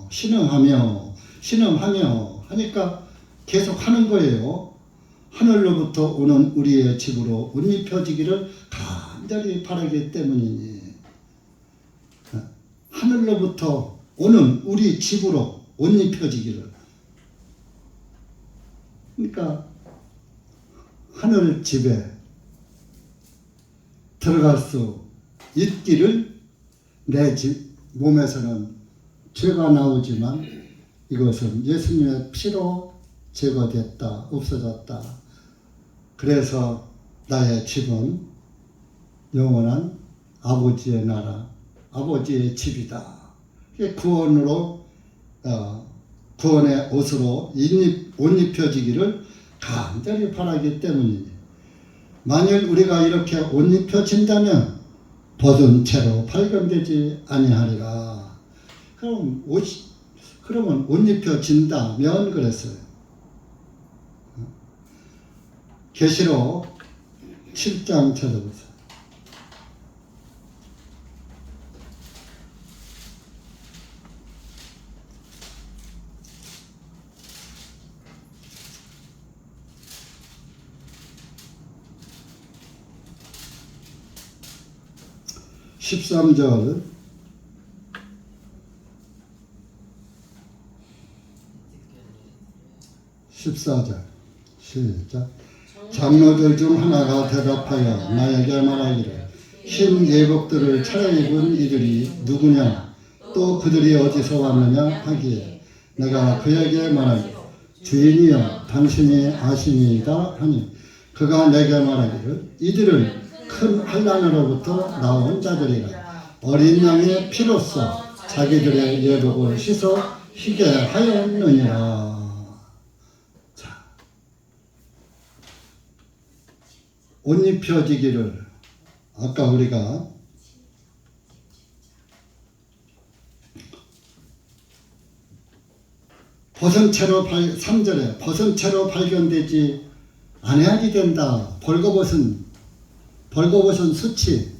하니까 계속 하는 거예요. 하늘로부터 오는 우리의 집으로 옷 입혀지기를 간절히 바라기 때문이니 하늘로부터 오는 우리 집으로 옷 입혀지기를 그러니까 하늘 집에 들어갈 수 있기를 내 집 몸에서는 죄가 나오지만 이것은 예수님의 피로 제거됐다 없어졌다. 그래서 나의 집은 영원한 아버지의 나라 아버지의 집이다. 구원으로 구원의 옷으로 옷 입혀지기를 간절히 바라기 때문이니 만일 우리가 이렇게 옷 입혀진다면 벗은 채로 발견되지 아니하리라. 그러면 옷 입혀진다면 그랬어요. 계시록 7장 찾아보세요. (13절) (14절) 시작. 장로들 중 하나가 대답하여 나에게 말하기를 흰 예복들을 차려입은 이들이 누구냐 또 그들이 어디서 왔느냐 하기에 내가 그에게 말하기를 주인이여 당신이 아시니이다 하니 그가 내게 말하기를 이들은 큰 환난으로부터 나온 자들이라 어린 양의 피로써 자기들의 예복을 씻어 희게 하였느니라. 자, 옷 입혀지기를 아까 우리가 벗은 채로 3절에 벗은 채로 발견되지 아니하게 된다. 벌거벗은 수치.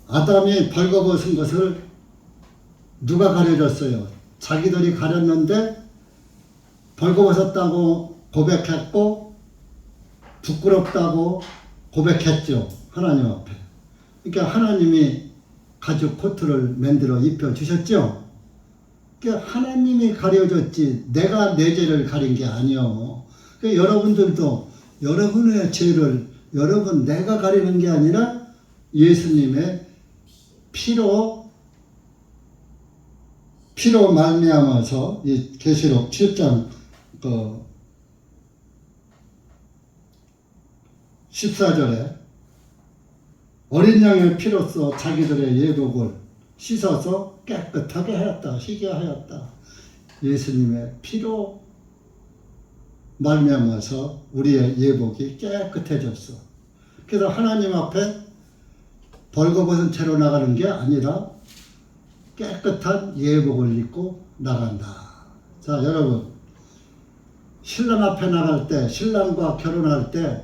아담이 벌거벗은 것을 누가 가려줬어요? 자기들이 가렸는데 벌거벗었다고 고백했고 부끄럽다고 고백했죠. 하나님 앞에. 그러니까 하나님이 가죽 코트를 만들어 입혀주셨죠. 그러니까 하나님이 가려줬지 내가 내 죄를 가린 게 아니요. 그러니까 여러분들도 여러분의 죄를 여러분 내가 가리는 게 아니라 예수님의 피로 말미암아서 이 계시록 7장 14절에 어린 양의 피로써 자기들의 예복을 씻어서 깨끗하게 하였다. 희게 하였다. 예수님의 피로 말미암아서 우리의 예복이 깨끗해졌어. 그래서 하나님 앞에 벌거벗은 채로 나가는 게 아니라 깨끗한 예복을 입고 나간다. 자, 여러분, 신랑 앞에 나갈 때, 신랑과 결혼할 때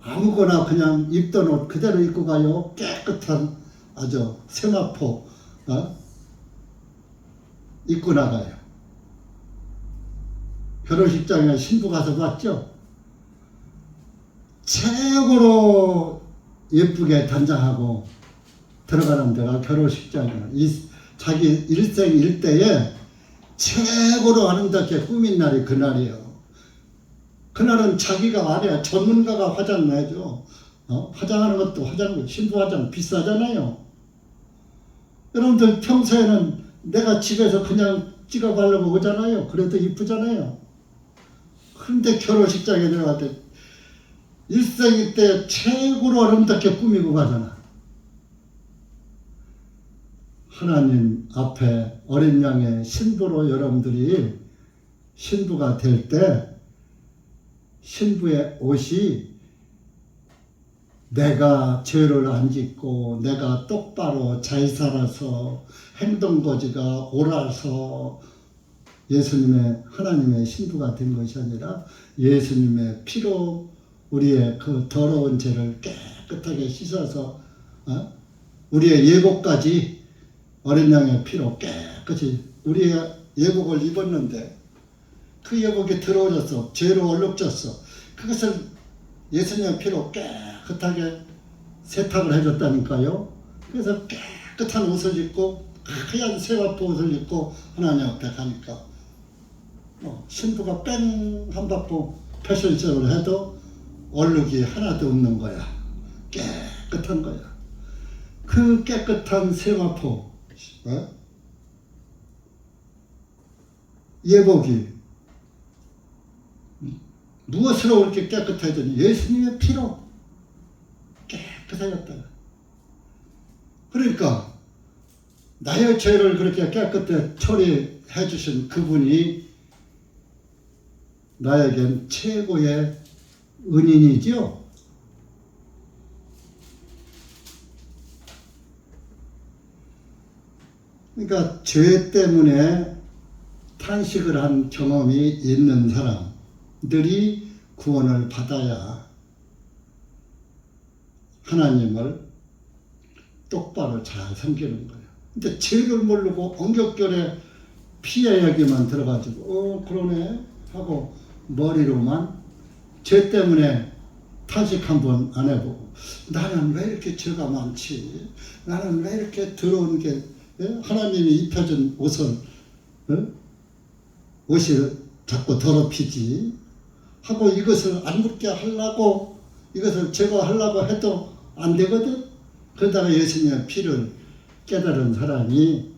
아무거나 그냥 입던 옷 그대로 입고 가요? 깨끗한 아주 세마포 입고 나가요. 결혼식장에 신부 가서 봤죠? 최고로 예쁘게 단장하고 들어가는 데가 결혼식장이에요. 자기 일생 일대에 최고로 아름답게 꾸민 날이 그날이에요. 그날은 자기가 아니야. 전문가가 화장을 해줘. 화장하는 것도 신부 화장 비싸잖아요. 여러분들 평소에는 내가 집에서 그냥 찍어 바르고 오잖아요. 그래도 이쁘잖아요. 그런데 결혼식장에 들어갈 때 일생일 때 최고로 아름답게 꾸미고 가잖아. 하나님 앞에 어린 양의 신부로 여러분들이 신부가 될 때 신부의 옷이 내가 죄를 안 짓고 내가 똑바로 잘 살아서 행동거지가 옳아서 예수님의 하나님의 신부가 된 것이 아니라 예수님의 피로 우리의 그 더러운 죄를 깨끗하게 씻어서 우리의 예복까지 어린 양의 피로 깨끗이 우리의 예복을 입었는데 그 예복이 더러워졌어. 죄로 얼룩졌어. 그것을 예수님의 피로 깨끗하게 세탁을 해줬다니까요. 그래서 깨끗한 옷을 입고 하얀 세마포 옷을 입고 하나님 앞에 가니까 신부가 뺑 한 바퀴 패션쇼를 해도 얼룩이 하나도 없는 거야. 깨끗한 거야. 그 깨끗한 세마포 예복이 무엇으로 그렇게 깨끗해졌니? 예수님의 피로 깨끗해졌다. 그러니까 나의 죄를 그렇게 깨끗하게 처리해 주신 그분이 나에겐 최고의 은인이죠. 그러니까 죄 때문에 탄식을 한 경험이 있는 사람들이 구원을 받아야 하나님을 똑바로 잘 섬기는 거예요. 근데 죄를 모르고 엉겹결에 피해야기만 들어가지고 그러네 하고 머리로만 죄 때문에 탄식 한번 안 해보고 나는 왜 이렇게 죄가 많지? 나는 왜 이렇게 더러운 게 하나님이 입혀준 옷을 옷이 자꾸 더럽히지 하고 이것을 안 묻게 하려고 이것을 제거하려고 해도 안 되거든. 그러다가 예수님의 피를 깨달은 사람이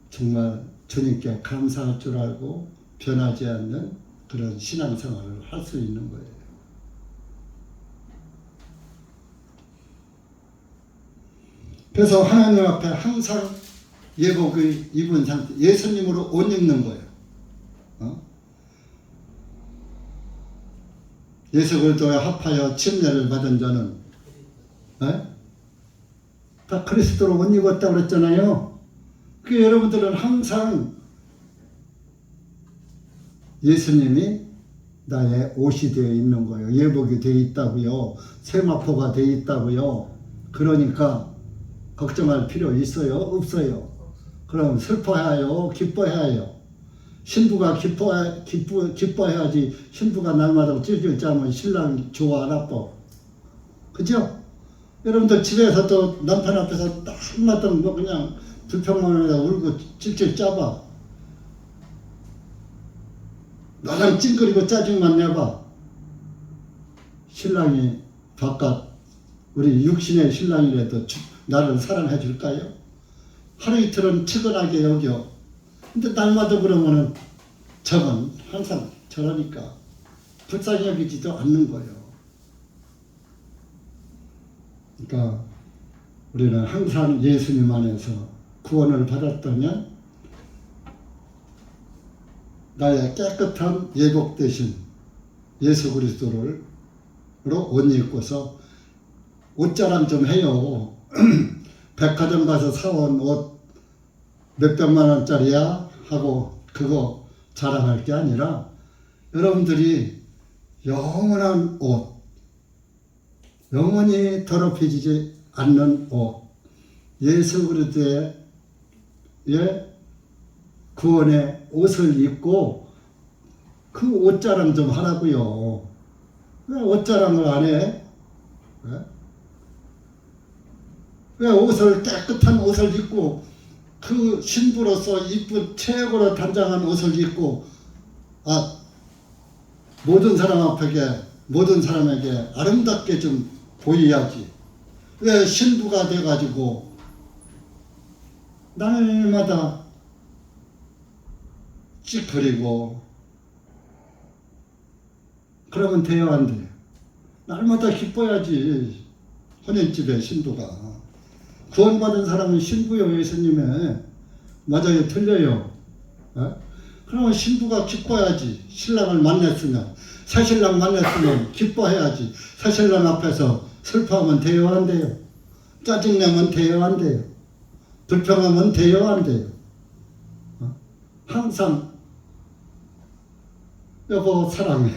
정말 주님께 감사할 줄 알고 변하지 않는 그런 신앙생활을 할 수 있는 거예요. 그래서 하나님 앞에 항상 예복을 입은 상태, 예수님으로 옷 입는 거예요. 예수 그리스도에 합하여 침례를 받은 자는 다 그리스도로 옷 입었다고 그랬잖아요. 그 여러분들은 항상 예수님이 나의 옷이 되어 있는 거예요. 예복이 되어 있다고요. 세마포가 되어 있다고요. 그러니까 걱정할 필요 있어요? 없어요? 그럼 슬퍼해요? 기뻐해요? 신부가 기뻐해야지. 신부가 날마다 찔찔 짜면 신랑 좋아 나빠. 그죠? 여러분들 집에서도 남편 앞에서 한마디 뭐 그냥 불평만 하다 울고 찔찔 짜봐. 나랑 찡그리고 짜증만 내봐. 신랑이 바깥 우리 육신의 신랑이라도 나를 사랑해 줄까요? 하루 이틀은 측은하게 여겨. 근데 날마다 그러면은 저건 항상 저러니까 불쌍히 여기지도 않는 거예요. 그러니까 우리는 항상 예수님 안에서 구원을 받았다면 나의 깨끗한 예복 대신 예수 그리스도로 옷 입고서 옷자랑 좀 해요. 백화점 가서 사온 옷 몇백만 원짜리야 하고 그거 자랑할 게 아니라 여러분들이 영원한 옷, 영원히 더럽혀지지 않는 옷, 예수 그리스도의 구원의 옷을 입고 그 옷자랑 좀 하라고요. 왜 옷자랑을 안 해? 왜 옷을 깨끗한 옷을 입고 그 신부로서 이쁜 최고로 단장한 옷을 입고 모든 사람에게 아름답게 좀 보여야지. 왜 신부가 돼가지고 날마다 찌그리고 그러면 돼요, 안 돼요? 날마다 기뻐야지. 혼인집에 신부가 구원받은 사람은 신부요, 예수님의. 맞아요, 틀려요? 그러면 신부가 기뻐야지. 신랑을 만났으면, 새신랑 만났으면 기뻐해야지. 새신랑 앞에서 슬퍼하면 돼요, 안 돼요? 짜증내면 돼요, 안 돼요? 불평하면 돼요, 안 돼요? 항상 여보 사랑해.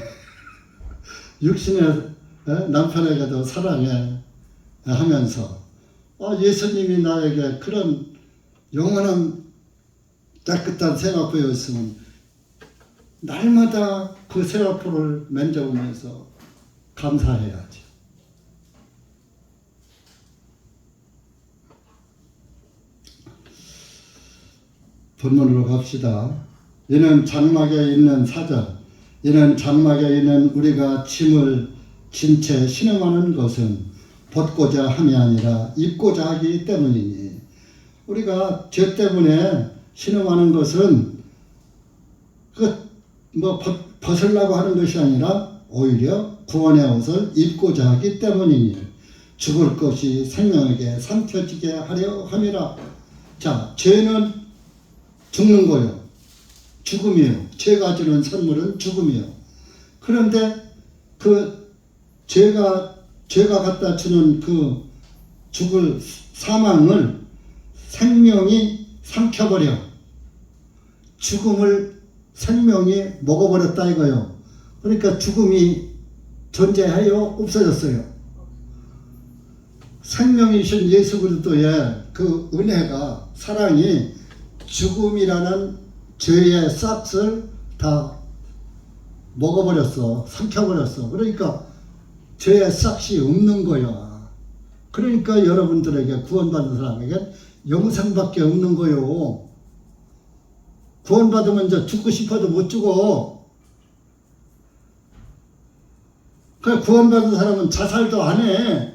육신의 남편에게도 사랑해 하면서 예수님이 나에게 그런 영원한 깨끗한 생활표에 있으면 날마다 그 생활표를 만져보면서 감사해야지. 본문으로 갑시다. 이는 장막에 있는 사절, 이는 장막에 있는 우리가 짐을 진 채 신음하는 것은 벗고자 함이 아니라 입고자 하기 때문이니. 우리가 죄 때문에 신음하는 것은 벗으려고 하는 것이 아니라 오히려 구원의 옷을 입고자 하기 때문이니 죽을 것이 생명에게 삼켜지게 하려 함이라. 자, 죄는 죽는 거요. 죽음이에요. 죄가 주는 선물은 죽음이에요. 그런데 그 죄가 갖다 주는 그 죽을 사망을 생명이 삼켜버려. 죽음을 생명이 먹어버렸다 이거요. 그러니까 죽음이 존재해요? 없어졌어요? 생명이신 예수 그리스도의 그 은혜가, 사랑이 죽음이라는 죄의 싹을 다 먹어버렸어. 삼켜버렸어. 그러니까 죄의 싹이 없는 거야. 그러니까 여러분들에게, 구원받은 사람에게 영생밖에 없는 거요. 구원받으면 이제 죽고 싶어도 못 죽어. 그 구원받은 사람은 자살도 안 해.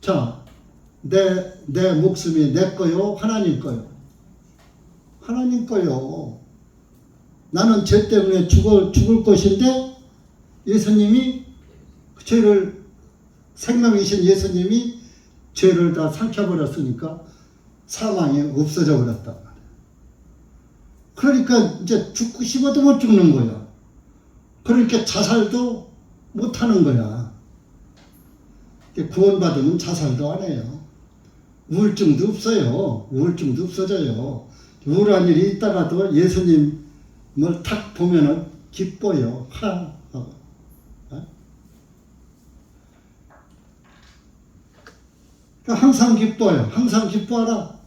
자, 내 목숨이 내 거요? 하나님 거요? 하나님 거요. 나는 죄 때문에 죽을 것인데 예수님이 죄를, 생명이신 예수님이 죄를 다 삼켜버렸으니까 사망이 없어져 버렸단 말이야. 그러니까 이제 죽고 싶어도 못 죽는 거야. 그러니까 자살도 못 하는 거야. 구원받으면 자살도 안 해요. 우울증도 없어요. 우울증도 없어져요. 우울한 일이 있다가도 예수님을 탁 보면은 기뻐요. 하고. 항상 기뻐요. 항상 기뻐하라.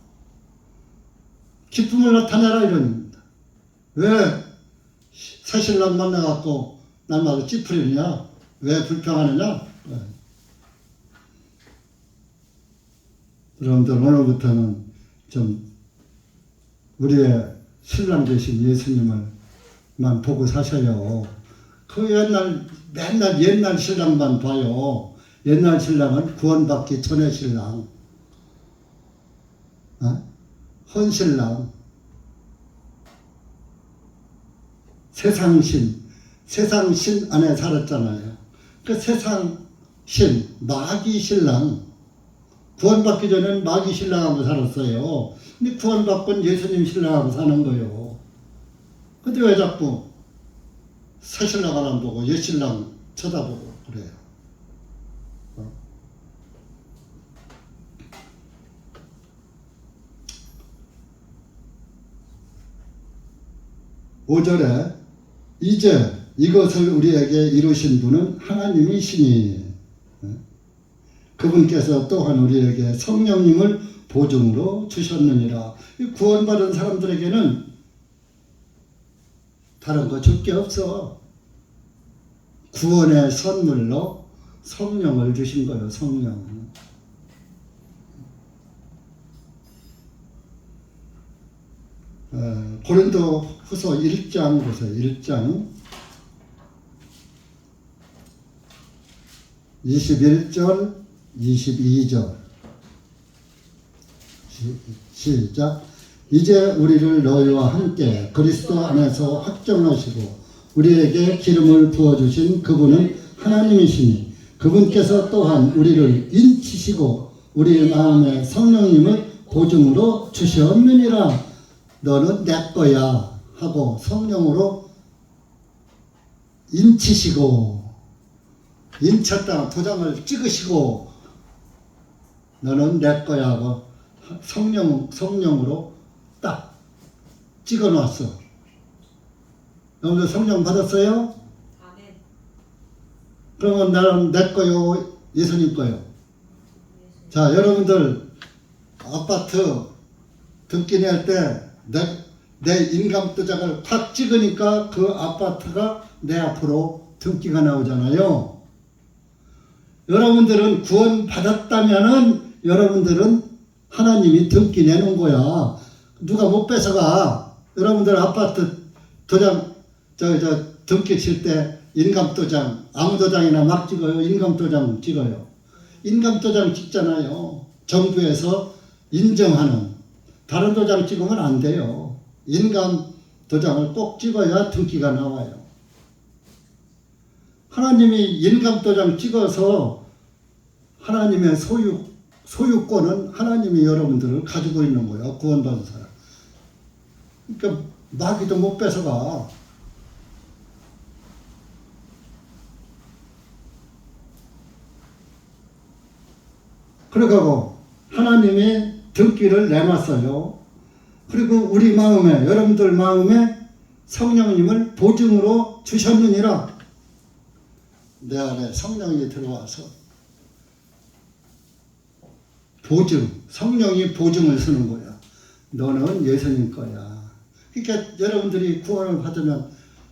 기쁨을 나타내라 이런. 왜 새신랑 만나갖고 날마다 찌푸리느냐? 왜 불평하느냐? 여러분들 오늘부터는 좀 우리의 신랑 되신 예수님을만 보고 사셔요. 그 맨날 옛날 신랑만 봐요. 옛날 신랑은 구원받기 전의 신랑, 헌신랑, 세상신 안에 살았잖아요. 그 세상신, 마귀 신랑, 구원받기 전에는 마귀 신랑하고 살았어요. 근데 구원받고 예수님 신랑하고 사는 거예요. 근데 왜 자꾸 새 신랑을 안 보고 옛 신랑 쳐다보고 그래요? 5절에 이제 이것을 우리에게 이루신 분은 하나님이시니 그분께서 또한 우리에게 성령님을 보증으로 주셨느니라. 구원받은 사람들에게는 다른 거 줄 게 없어. 구원의 선물로 성령을 주신 거예요. 성령. 고린도 후서 1장 보세요. 1장 21절 22절 시작. 이제 우리를 너희와 함께 그리스도 안에서 확정하시고 우리에게 기름을 부어주신 그분은 하나님이시니 그분께서 또한 우리를 인치시고 우리의 마음에 성령님을 보증으로 주셨느니라. 너는 내 거야 하고 성령으로 인치시고 인쳤다 도장을 찍으시고 너는 내 거야 하고 성령으로 딱 찍어놨어. 여러분들 성령 받았어요? 아멘. 그러면 나는 내 거요, 예수님 거요. 자, 여러분들 아파트 등기 낼 때 내 인감도장을 탁 찍으니까 그 아파트가 내 앞으로 등기가 나오잖아요. 여러분들은 구원 받았다면은 여러분들은 하나님이 등기 내놓은 거야. 누가 못 뺏어가. 여러분들 아파트 도장 등기 칠 때 인감도장 아무 도장이나 막 찍어요. 인감도장 찍어요. 인감도장 찍잖아요. 정부에서 인정하는. 다른 도장 찍으면 안 돼요. 인감도장을 꼭 찍어야 등기가 나와요. 하나님이 인감도장 찍어서 하나님의 소유권은 하나님이 여러분들을 가지고 있는 거예요. 구원받은 사람. 그러니까 마귀도 못 뺏어가. 그러고 하나님이 등기를 내놨어요. 그리고 우리 마음에 여러분들 마음에 성령님을 보증으로 주셨느니라. 내 안에 성령이 들어와서 보증, 성령이 보증을 쓰는 거야. 너는 예수님 거야. 그러니까 여러분들이 구원을 받으면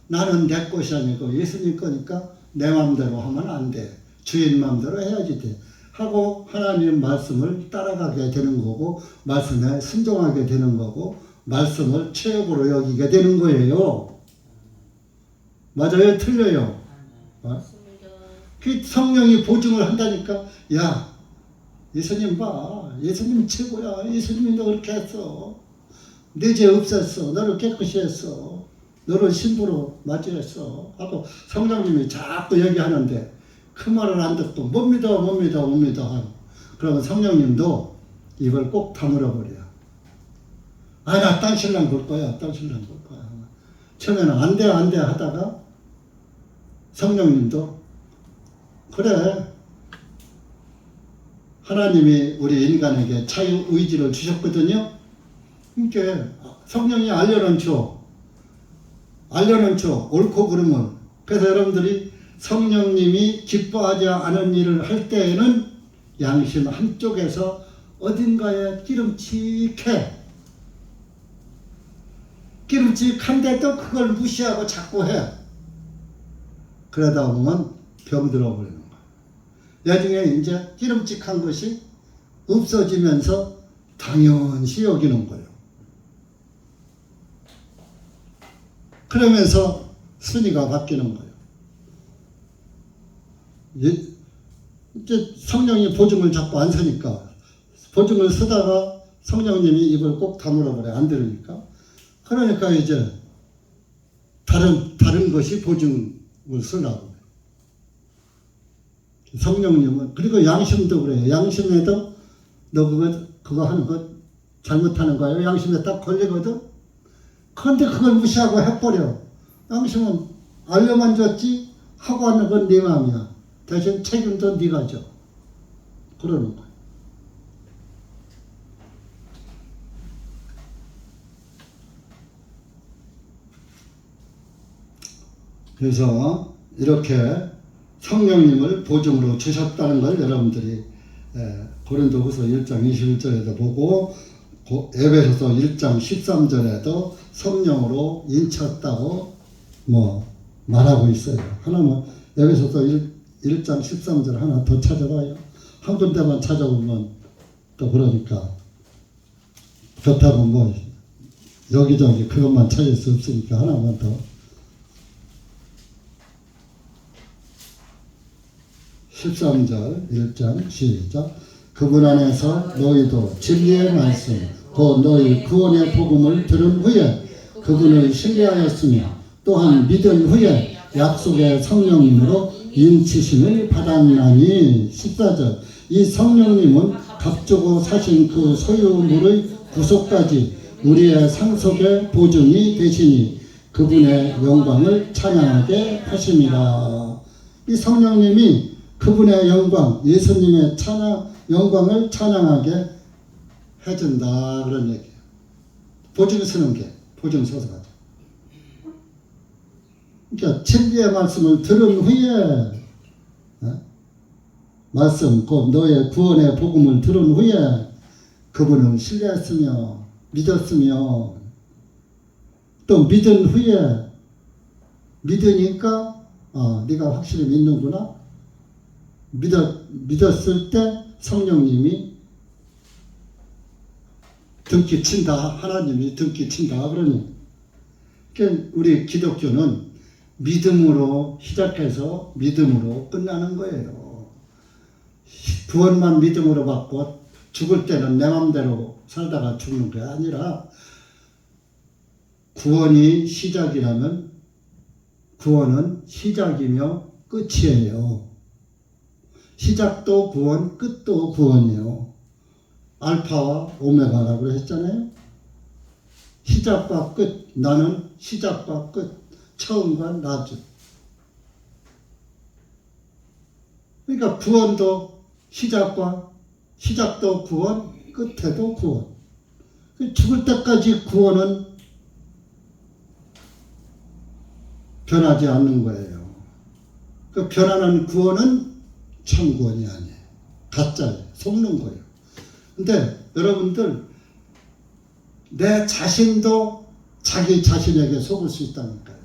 나는 내 것이 아니고 예수님 거니까 내 마음대로 하면 안 돼. 주인 마음대로 해야지 돼. 하고 하나님 말씀을 따라가게 되는 거고 말씀에 순종하게 되는 거고 말씀을 최고로 여기게 되는 거예요. 맞아요? 틀려요? 그 성령이 보증을 한다니까. 야, 예수님 봐. 예수님 최고야. 예수님이 너 그렇게 했어. 내 죄 없앴어. 너를 깨끗이 했어. 너를 신부로 맞이했어. 하고 성령님이 자꾸 얘기하는데 그 말을 안 듣고 못 믿어. 그러면 성령님도 입을 꼭 다물어 버려. 아, 나 딴 신랑 볼 거야. 처음에는 안 돼 하다가 성령님도 그래. 하나님이 우리 인간에게 자유의지를 주셨거든요. 그러니까 성령이 알려놓죠. 옳고 그름을. 그래서 여러분들이 성령님이 기뻐하지 않은 일을 할 때에는 양심 한쪽에서 어딘가에 기름직한데도 그걸 무시하고 자꾸 해. 그러다 보면 병들어 버리는 거야. 나중에 이제 기름직한 것이 없어지면서 당연시 여기는 거예요. 그러면서 순위가 바뀌는 거예요. 이제 성령이 보증을 자꾸 안 서니까 보증을 쓰다가 성령님이 입을 꼭 다물어 버려. 안 들으니까. 그러니까 이제 다른 것이 보증을 쓰려고. 성령님은 그리고 양심도 그래요. 양심에도 너 그거 하는 거 잘못하는 거예요. 양심에 딱 걸리거든. 그런데 그걸 무시하고 해버려. 양심은 알려만 줬지 하고 하는 건 네 마음이야. 대신 책임도 네가 져. 그러는 거야. 그래서 이렇게 성령님을 보증으로 주셨다는 걸 여러분들이 고린도후서 1장 21절에도 보고 에베소서 1장 13절에도 성령으로 인쳤다고 말하고 있어요. 하나는 에베소서 1장 13절 하나 더 찾아봐요. 한 군데만 찾아보면 또 그러니까 그렇다고 여기저기 그것만 찾을 수 없으니까 하나만 더. 13절 1장 시작. 그분 안에서 너희도 진리의 말씀 곧 너희 구원의 복음을 들은 후에 그분을 신뢰하였으며 또한 믿은 후에 약속의 성령님으로 인치심을 받았나니. 14절. 이 성령님은 값주고 사신 그 소유물의 구속까지 우리의 상속의 보증이 되시니 그분의 영광을 찬양하게 하심이라. 이 성령님이 그분의 영광, 예수님의 영광을 찬양하게 해준다 그런 얘기예요. 보증 서는 게 보증서서. 그러니까 진리의 말씀을 들은 후에 말씀 곧 너의 구원의 복음을 들은 후에 그분을 신뢰했으며 믿었으며 또 믿은 후에 믿으니까 네가 확실히 믿는구나. 믿었을 때 성령님이 등기 친다. 하나님이 등기 친다. 그러니 그러니까 우리 기독교는 믿음으로 시작해서 믿음으로 끝나는 거예요. 구원만 믿음으로 받고 죽을 때는 내 맘대로 살다가 죽는 게 아니라 구원이 시작이라면 구원은 시작이며 끝이에요. 시작도 구원, 끝도 구원이에요. 알파와 오메가라고 했잖아요. 시작과 끝, 나는 시작과 끝, 처음과 나중. 그러니까 구원도 시작도 구원, 끝에도 구원. 죽을 때까지 구원은 변하지 않는 거예요. 그 변하는 구원은 참 구원이 아니에요. 가짜예요. 속는 거예요. 근데 여러분들 내 자신도 자기 자신에게 속을 수 있다니까요.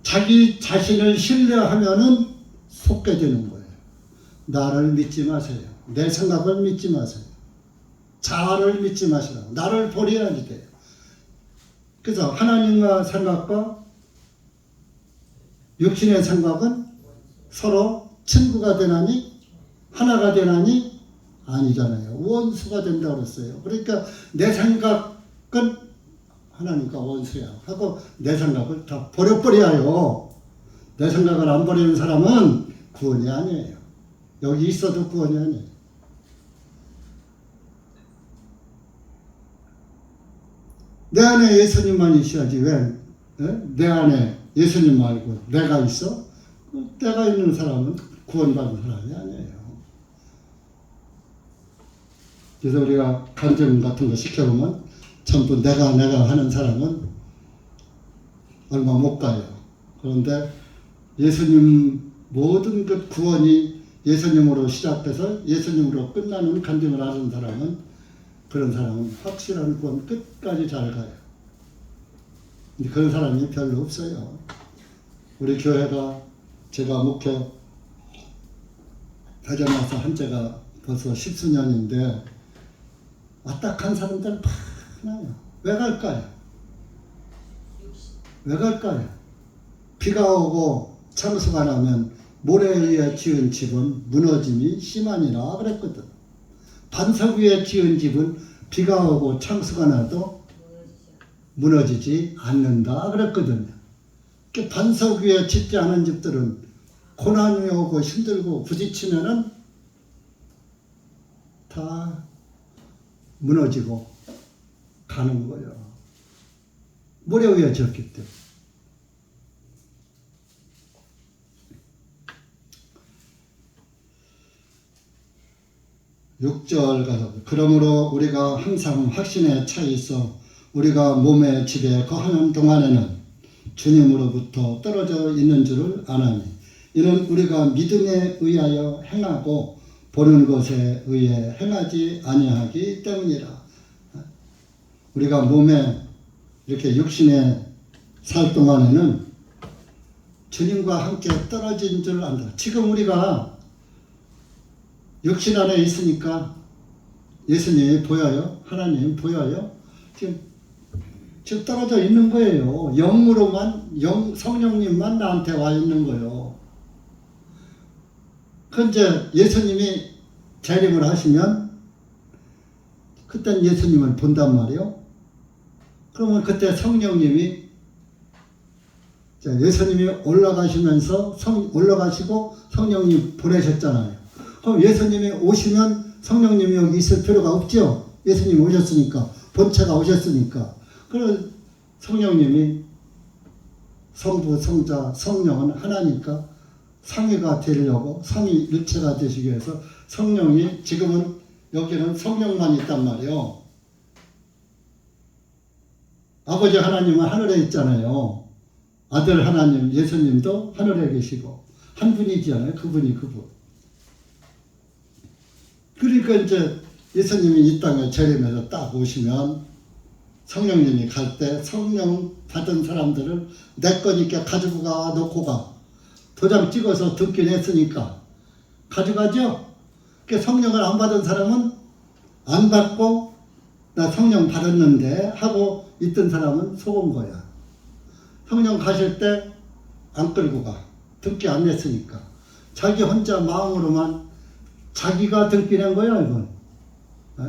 자기 자신을 신뢰하면은 속게 되는 거예요. 나를 믿지 마세요. 내 생각을 믿지 마세요. 자아를 믿지 마시라고. 나를 버려야지 돼요. 그래서 하나님과 생각과 육신의 생각은 서로 친구가 되나니 하나가 되나니 아니잖아요. 원수가 된다고 그랬어요. 그러니까 내 생각은 하나님과 원수야 하고 내 생각을 다 버려버려야 해요. 내 생각을 안 버리는 사람은 구원이 아니에요. 여기 있어도 구원이 아니에요. 내 안에 예수님만 있어야지 왜 내 안에 예수님 말고 내가 있어? 내가 있는 사람은 구원받은 사람이 아니에요. 그래서 우리가 간증 같은 거 시켜보면 전부 내가 하는 사람은 얼마 못 가요. 그런데 예수님 모든 그 구원이 예수님으로 시작돼서 예수님으로 끝나는 간증을 하는 사람은 그런 사람은 확실한 구원 끝까지 잘 가요. 근데 그런 사람이 별로 없어요. 우리 교회가 제가 목회 대전 와서 한 지가 벌써 10수년인데 아딱한 사람들 많아요. 왜 갈까요? 왜 갈까요? 비가 오고 창수가 나면 모래 위에 지은 집은 무너짐이 심하니라 그랬거든. 반석 위에 지은 집은 비가 오고 창수가 나도 무너지지 않는다 그랬거든요. 반석 위에 짓지 않은 집들은 고난이 오고 힘들고 부딪히면은 다 무너지고 가는 거예요. 모래 위에 지었기 때문에. 6절 가서 그러므로 우리가 항상 확신에 차 있어 우리가 몸의 집에 거하는 동안에는 주님으로부터 떨어져 있는 줄을 아나니 이는 우리가 믿음에 의하여 행하고 보는 것에 의해 행하지 아니하기 때문이라. 우리가 몸에 이렇게 육신에 살 동안에는 주님과 함께 떨어진 줄 안다. 지금 우리가 육신 안에 있으니까 예수님이 보여요? 하나님 보여요? 지금 떨어져 있는 거예요. 영으로만, 성령님만 나한테 와 있는 거예요. 그 이제 예수님이 재림을 하시면 그땐 예수님을 본단 말이에요. 그러면 그때 성령님이 예수님이 올라가시면서 올라가시고 성령님 보내셨잖아요. 그럼 예수님이 오시면 성령님이 여기 있을 필요가 없죠. 예수님이 오셨으니까, 본체가 오셨으니까. 그래서 성령님이 성부, 성자, 성령은 하나니까 상위가 되려고, 상위 일체가 되시기 위해서 성령이, 지금은 여기는 성령만 있단 말이에요. 아버지 하나님은 하늘에 있잖아요. 아들 하나님 예수님도 하늘에 계시고 한 분이잖아요. 그분이 그분. 그러니까 이제 예수님이 이 땅에 재림해서 딱 오시면 성령님이 갈 때 성령 받은 사람들을 내 거니까 가지고 가, 놓고 가. 도장 찍어서 듣긴 했으니까 가져가죠. 그러니까 성령을 안 받은 사람은 안 받고 나 성령 받았는데 하고 있던 사람은 속은 거야. 성령 가실 때 안 끌고 가. 듣기 안 했으니까. 자기 혼자 마음으로만 자기가 듣기는 거야, 이건. 에?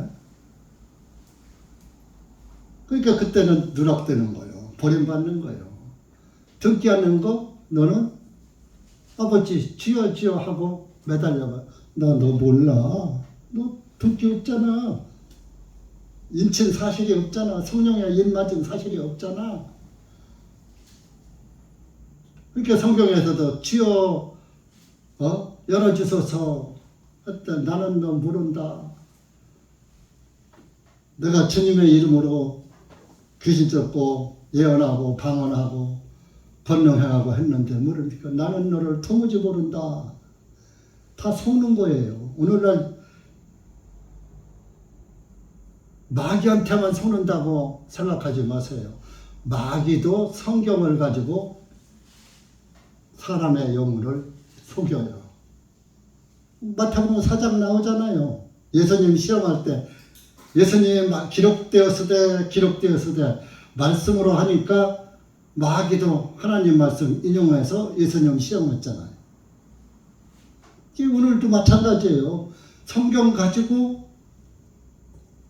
그러니까 그때는 누락되는 거예요. 버림받는 거예요. 듣기 않는 거 너는 아버지 주여 주여 하고 매달려봐. 나 너 몰라. 너 듣기 없잖아. 인친 사실이 없잖아. 성령에 인 맞은 사실이 없잖아. 그러니까 성경에서도 주여 열어주소서 했다. 나는 너 모른다. 내가 주님의 이름으로 귀신 쫓고 예언하고 방언하고 권능행하고 했는데 모르니까 나는 너를 도무지 모른다. 다 속는 거예요. 오늘날 마귀한테만 속는다고 생각하지 마세요. 마귀도 성경을 가지고 사람의 영혼을 속여요. 마태복음 4장 나오잖아요. 예수님 시험할 때 예수님이 기록되었으되 말씀으로 하니까 마귀도 하나님 말씀 인용해서 예수님 시험했잖아요. 오늘도 마찬가지예요. 성경 가지고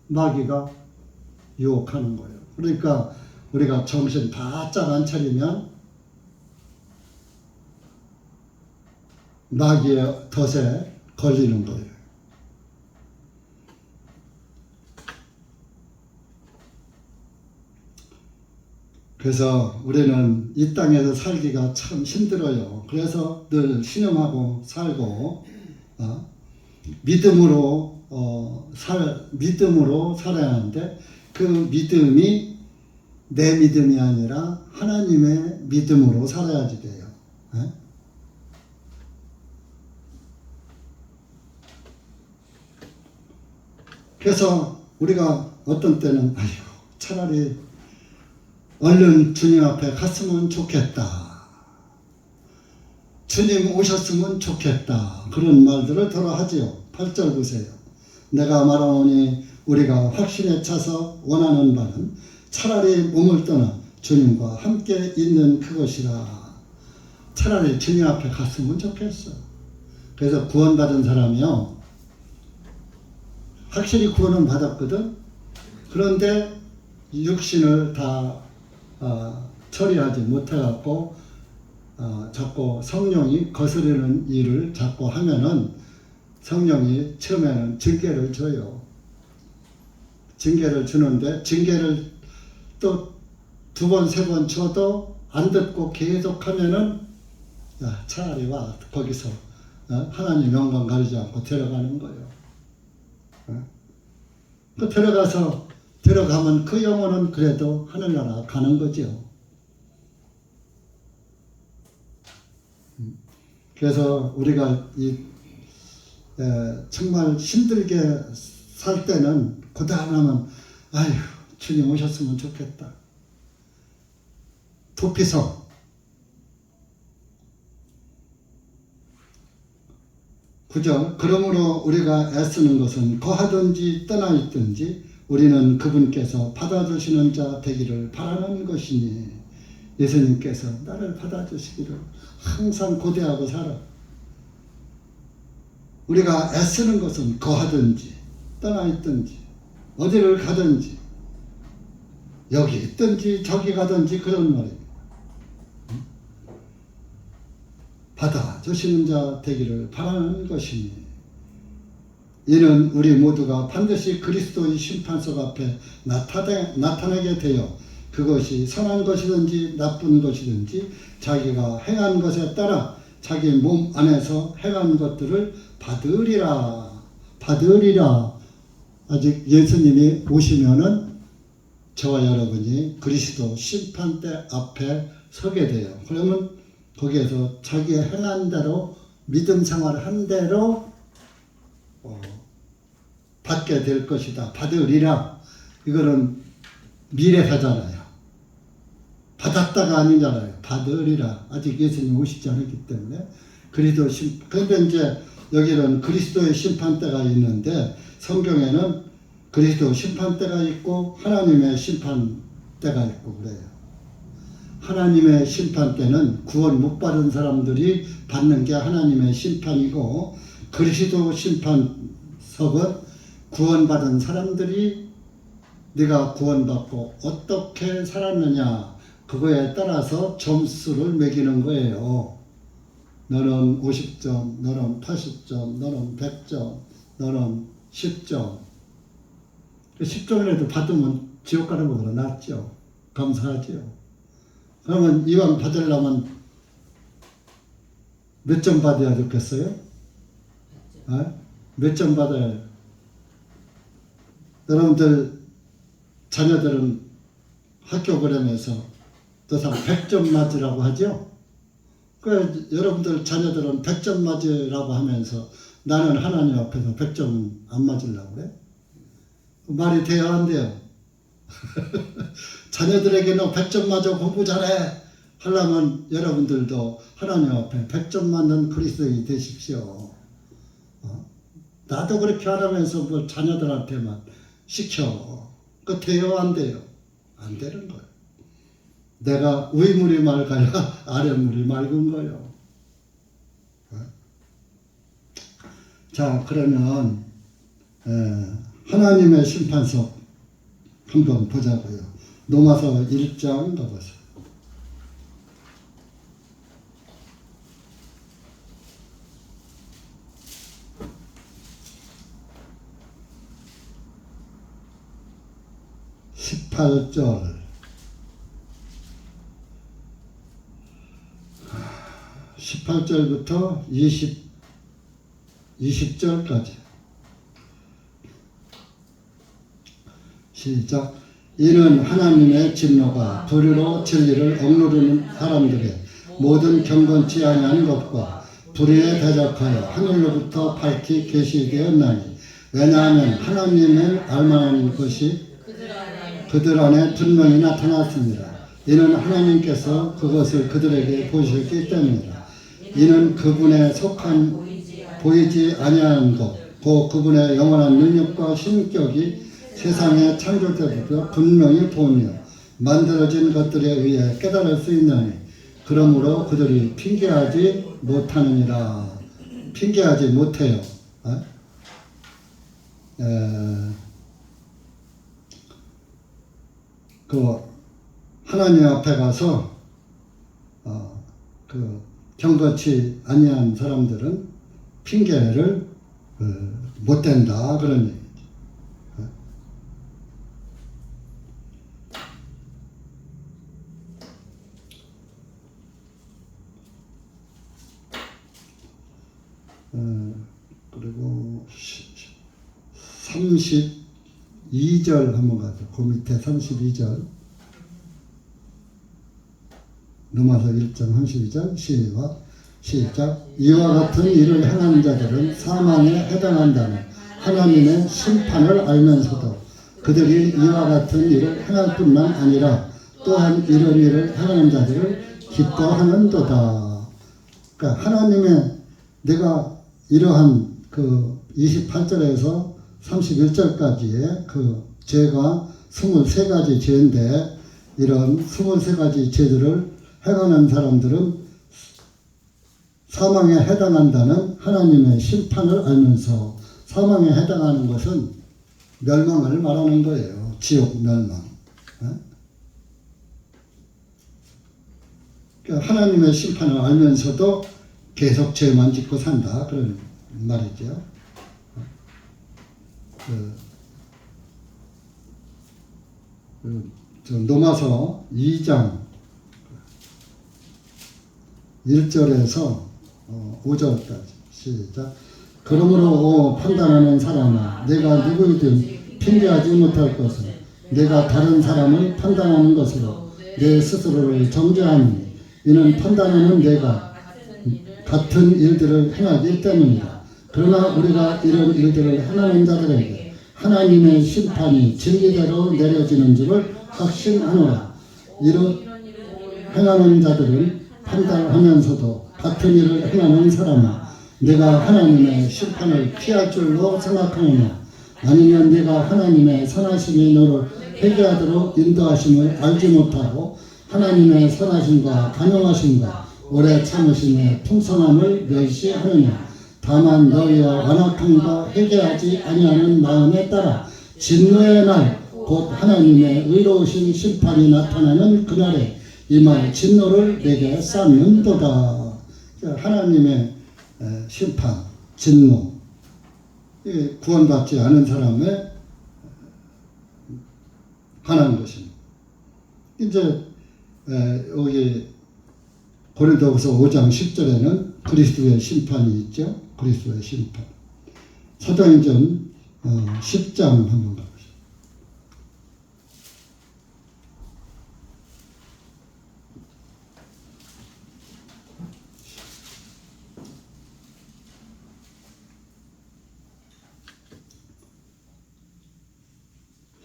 마귀가 유혹하는 거예요. 그러니까 우리가 정신 바짝 안 차리면 마귀의 덫에 걸리는 거예요. 그래서 우리는 이 땅에서 살기가 참 힘들어요. 그래서 늘 신음하고 살고 믿음으로 살아야 하는데 그 믿음이 내 믿음이 아니라 하나님의 믿음으로 살아야지 돼요. 그래서 우리가 어떤 때는 차라리 얼른 주님 앞에 갔으면 좋겠다. 주님 오셨으면 좋겠다. 그런 말들을 더러 하지요. 8절 보세요. 내가 말하노니 우리가 확신에 차서 원하는 바는 차라리 몸을 떠나 주님과 함께 있는 그것이라. 차라리 주님 앞에 갔으면 좋겠어. 그래서 구원받은 사람이요. 확실히 구원은 받았거든. 그런데 육신을 다 처리하지 못해갖고 자꾸 성령이 거스르는 일을 자꾸 하면은 성령이 처음에는 징계를 줘요. 징계를 주는데 징계를 또 2번, 3번 줘도 안 듣고 계속하면은 차라리 와 거기서 하나님 영광 가리지 않고 데려가는 거예요. 그 들어가면 그 영혼은 그래도 하늘나라 가는 거죠. 그래서 우리가 정말 힘들게 살 때는 그다 하나만 아휴 주님 오셨으면 좋겠다. 도피성. 그죠? 그러므로 우리가 애쓰는 것은 거하든지 떠나 있든지 우리는 그분께서 받아주시는 자 되기를 바라는 것이니 예수님께서 나를 받아주시기를 항상 고대하고 살아. 우리가 애쓰는 것은 거하든지 떠나 있든지 어디를 가든지 여기 있든지 저기 가든지 그런 말입니다. 받아주시는 자 되기를 바라는 것이니 이는 우리 모두가 반드시 그리스도의 심판석 앞에 나타나게 되어 그것이 선한 것이든지 나쁜 것이든지 자기가 행한 것에 따라 자기 몸 안에서 행한 것들을 받으리라. 아직 예수님이 오시면은 저와 여러분이 그리스도 심판대 앞에 서게 돼요. 그러면 거기에서 자기의 행한 대로 믿음 생활을 한 대로 받게 될 것이다. 받으리라. 이거는 미래사잖아요. 받았다가 아니잖아요. 받으리라. 아직 예수님 오시지 않았기 때문에 그런데 이제 여기는 그리스도의 심판대가 있는데 성경에는 그리스도 심판대가 있고 하나님의 심판대가 있고 그래요. 하나님의 심판대는 구원 못 받은 사람들이 받는 게 하나님의 심판이고 그리스도 심판석은 구원받은 사람들이 네가 구원받고 어떻게 살았느냐 그거에 따라서 점수를 매기는 거예요. 너는 50점, 너는 80점, 너는 100점, 너는 10점. 10점이라도 받으면 지옥 가는 것보다 낫죠. 감사하죠. 그러면 이왕 받으려면 몇 점 받아야 좋겠어요? 몇 점 받아야 해요? 여러분들 자녀들은 학교 그러면서 또상 100점 맞으라고 하죠? 그 여러분들 자녀들은 100점 맞으라고 하면서 나는 하나님 앞에서 100점 안 맞으려고 그래? 말이 돼요 안 돼요? 자녀들에게는 100점 맞아 공부 잘해 하려면 여러분들도 하나님 앞에 100점 맞는 그리스도인이 되십시오. 나도 그렇게 하라면서 뭐 자녀들한테만 시켜. 그 돼요 안 돼요? 안 되는 거예요. 내가 위물이 맑아야 아랫물이 맑은 거예요. 자 그러면 하나님의 심판석 한번 보자고요. 로마서 1장 가보세요. (18절) 18절부터 20절까지 시작. 이는 하나님의 진노가 불의로 진리를 억누르는 사람들의 모든 경건치 아니한 것과 불의에 대적하여 하늘로부터 밝히 계시되었나니 왜냐하면 하나님을 알만한 것이 그들 안에 분명히 나타났습니다. 이는 하나님께서 그것을 그들에게 보이셨기 때문이다. 이는 그분의 속한 보이지 아니하는 것, 곧 그분의 영원한 능력과 신격이 세상의 창조 때부터 분명히 보며 만들어진 것들에 의해 깨달을 수 있나니 그러므로 그들이 핑계하지 못하느니라. 핑계하지 못해요. 그 하나님 앞에 가서 그 경건치 아니한 사람들은 핑계를 못 댄다 그런 얘기죠. 그리고 32절 한번 가죠. 그 밑에 32절 로마서 1장 32절 시작. 시작. 이와 같은 일을 행하는 자들은 사망에 해당한다는 하나님의 심판을 알면서도 그들이 이와 같은 일을 행할 뿐만 아니라 또한 이런 일을 행하는 자들을 기뻐하는도다. 그러니까 하나님의 내가 이러한 그 28절에서 31절까지의 그 죄가 23가지 죄인데 이런 23가지 죄들을 행하는 사람들은 사망에 해당한다는 하나님의 심판을 알면서 사망에 해당하는 것은 멸망을 말하는 거예요. 지옥 멸망. 그러니까 하나님의 심판을 알면서도 계속 죄만 짓고 산다. 그런 말이죠. 로마서 2장 1절에서 5절까지 시작. 그러므로 판단하는 사람아 내가 누구이든 핑계하지 못할 것은 내가 다른 사람을 판단하는 것으로 내 스스로를 정죄하니 이는 판단하는 내가 같은 일들을 행하기 때문이다. 그러나 우리가 이런 일들을 행하는 자들에게 하나님의 심판이 진리대로 내려지는 줄을 확신하노라. 이런 행하는 자들은 판단하면서도 같은 일을 행하는 사람아 내가 하나님의 심판을 피할 줄로 생각하느냐 아니면 내가 하나님의 선하심이 너를 회개하도록 인도하심을 알지 못하고 하나님의 선하심과 간용하심과 오래 참으심의 풍성함을 멸시하느냐. 다만 너희와 완악함과 회개하지 아니하는 마음에 따라 진노의 날 곧 하나님의 의로우신 심판이 나타나는 그날에 이말 진노를 내게 쌓는도다. 하나님의 심판, 진노, 구원받지 않은 사람에 관한 것입니다. 이제 여기 고린도후서 5장 10절에는 그리스도의 심판이 있죠. 그리스도의 심판. 사도행전 10장 한번 가보시죠.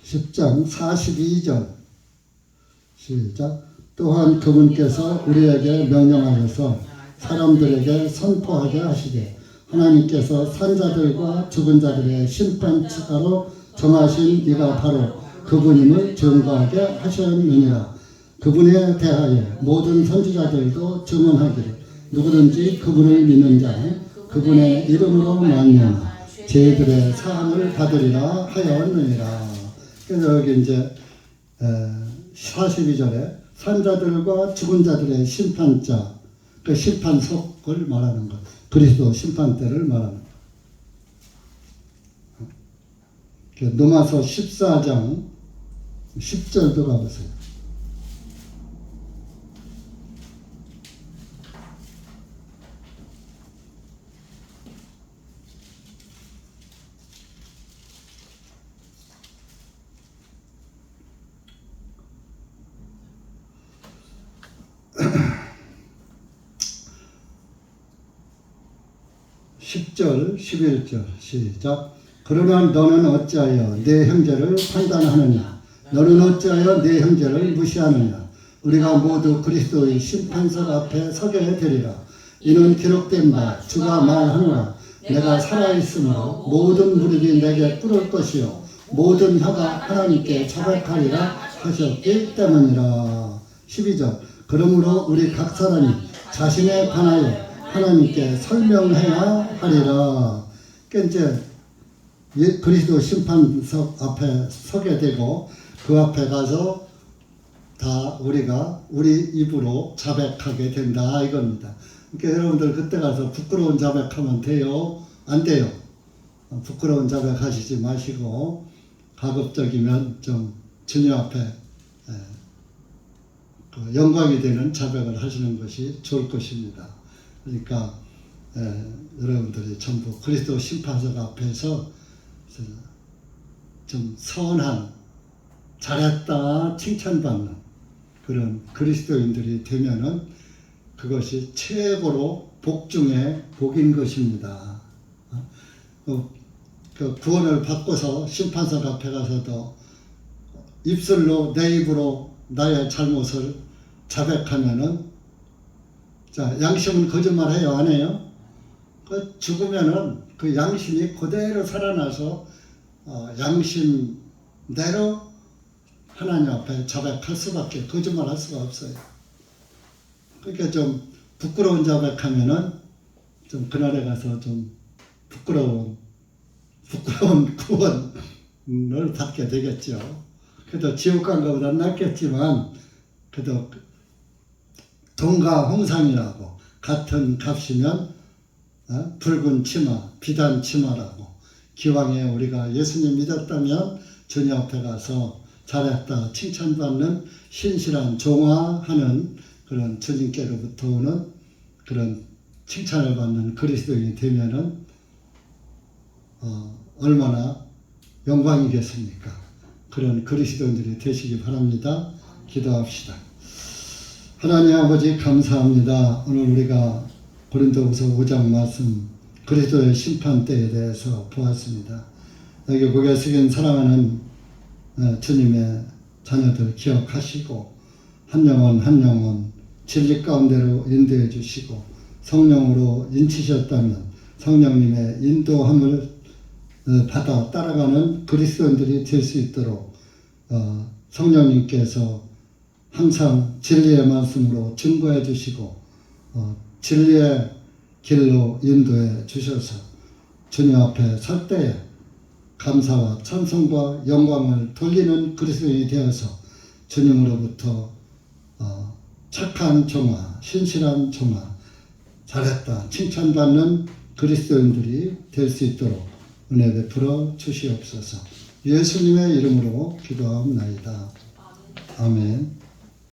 10장 42절 시작. 또한 그분께서 우리에게 명령하셔서 사람들에게 선포하게 하시되 하나님께서 산자들과 죽은 자들의 심판치가로 정하신 이가 바로 그분임을 증거하게 하셨느니라. 그분에 대하여 모든 선지자들도 증언하기를 누구든지 그분을 믿는 자는 그분의 이름으로 말미암아 죄들의 사함을 받으리라 하였느니라. 그래서 여기 이제 42절에 산자들과 죽은 자들의 심판자, 그 심판석을 말하는 것, 그리스도 심판대를 말하는 것. 로마서 14장 10절도 가보세요. (10절) (11절) 시작. 그러나 너는 어찌하여 내 형제를 판단하느냐? 너는 어찌하여 내 형제를 무시하느냐? 우리가 모두 그리스도의 심판석 앞에 서게 되리라. 이는 기록된 바 주가 말하노라. 내가 살아있으므로 모든 무릎이 내게 꿇을 것이요 모든 혀가 하나님께 자백하리라 하셨기 때문이라. 12절. 그러므로 우리 각 사람이 자신에 관하여 하나님께 설명해야 하리라. 그러니까 이제 그리스도 심판석 앞에 서게 되고 그 앞에 가서 다 우리가 우리 입으로 자백하게 된다 이겁니다. 그러니까 여러분들 그때 가서 부끄러운 자백하면 돼요? 안 돼요? 부끄러운 자백하시지 마시고 가급적이면 좀 주님 앞에 영광이 되는 자백을 하시는 것이 좋을 것입니다. 그러니까 여러분들이 전부 그리스도 심판석 앞에서 좀 선한 잘했다 칭찬받는 그런 그리스도인들이 되면은 그것이 최고로 복 중에 복인 것입니다. 그 구원을 받고서 심판석 앞에 가서도 입술로 내 입으로 나의 잘못을 자백하면은, 자, 양심은 거짓말해요, 안 해요? 그 죽으면은 그 양심이 그대로 살아나서 양심대로 하나님 앞에 자백할 수밖에, 거짓말할 수가 없어요. 그러니까 좀 부끄러운 자백하면은 좀 그날에 가서 좀 부끄러운 구원을 받게 되겠죠. 그래도 지옥 간 것보다 낫겠지만, 그래도 동가 홍상이라고 같은 값이면 붉은 치마, 비단 치마라고, 기왕에 우리가 예수님 믿었다면 주님 앞에 가서 잘했다 칭찬받는 신실한 종아하는 그런 주님께로부터 오는 그런 칭찬을 받는 그리스도인이 되면은 얼마나 영광이겠습니까? 그런 그리스도인들이 되시기 바랍니다. 기도합시다. 하나님 아버지 감사합니다. 오늘 우리가 고린도후서 5장 말씀 그리스도의 심판대에 대해서 보았습니다. 여기 고개 숙인 사랑하는 주님의 자녀들 기억하시고 한 영혼 한 영혼 진리 가운데로 인도해 주시고 성령으로 인치셨다면 성령님의 인도함을 받아 따라가는 그리스도인들이 될 수 있도록 성령님께서 항상 진리의 말씀으로 증거해 주시고 진리의 길로 인도해 주셔서 주님 앞에 설 때에 감사와 찬송과 영광을 돌리는 그리스도인이 되어서 주님으로부터 착한 종아, 신실한 종아, 잘했다 칭찬받는 그리스도인들이 될 수 있도록 은혜 베풀어 주시옵소서. 예수님의 이름으로 기도하옵나이다. 아멘.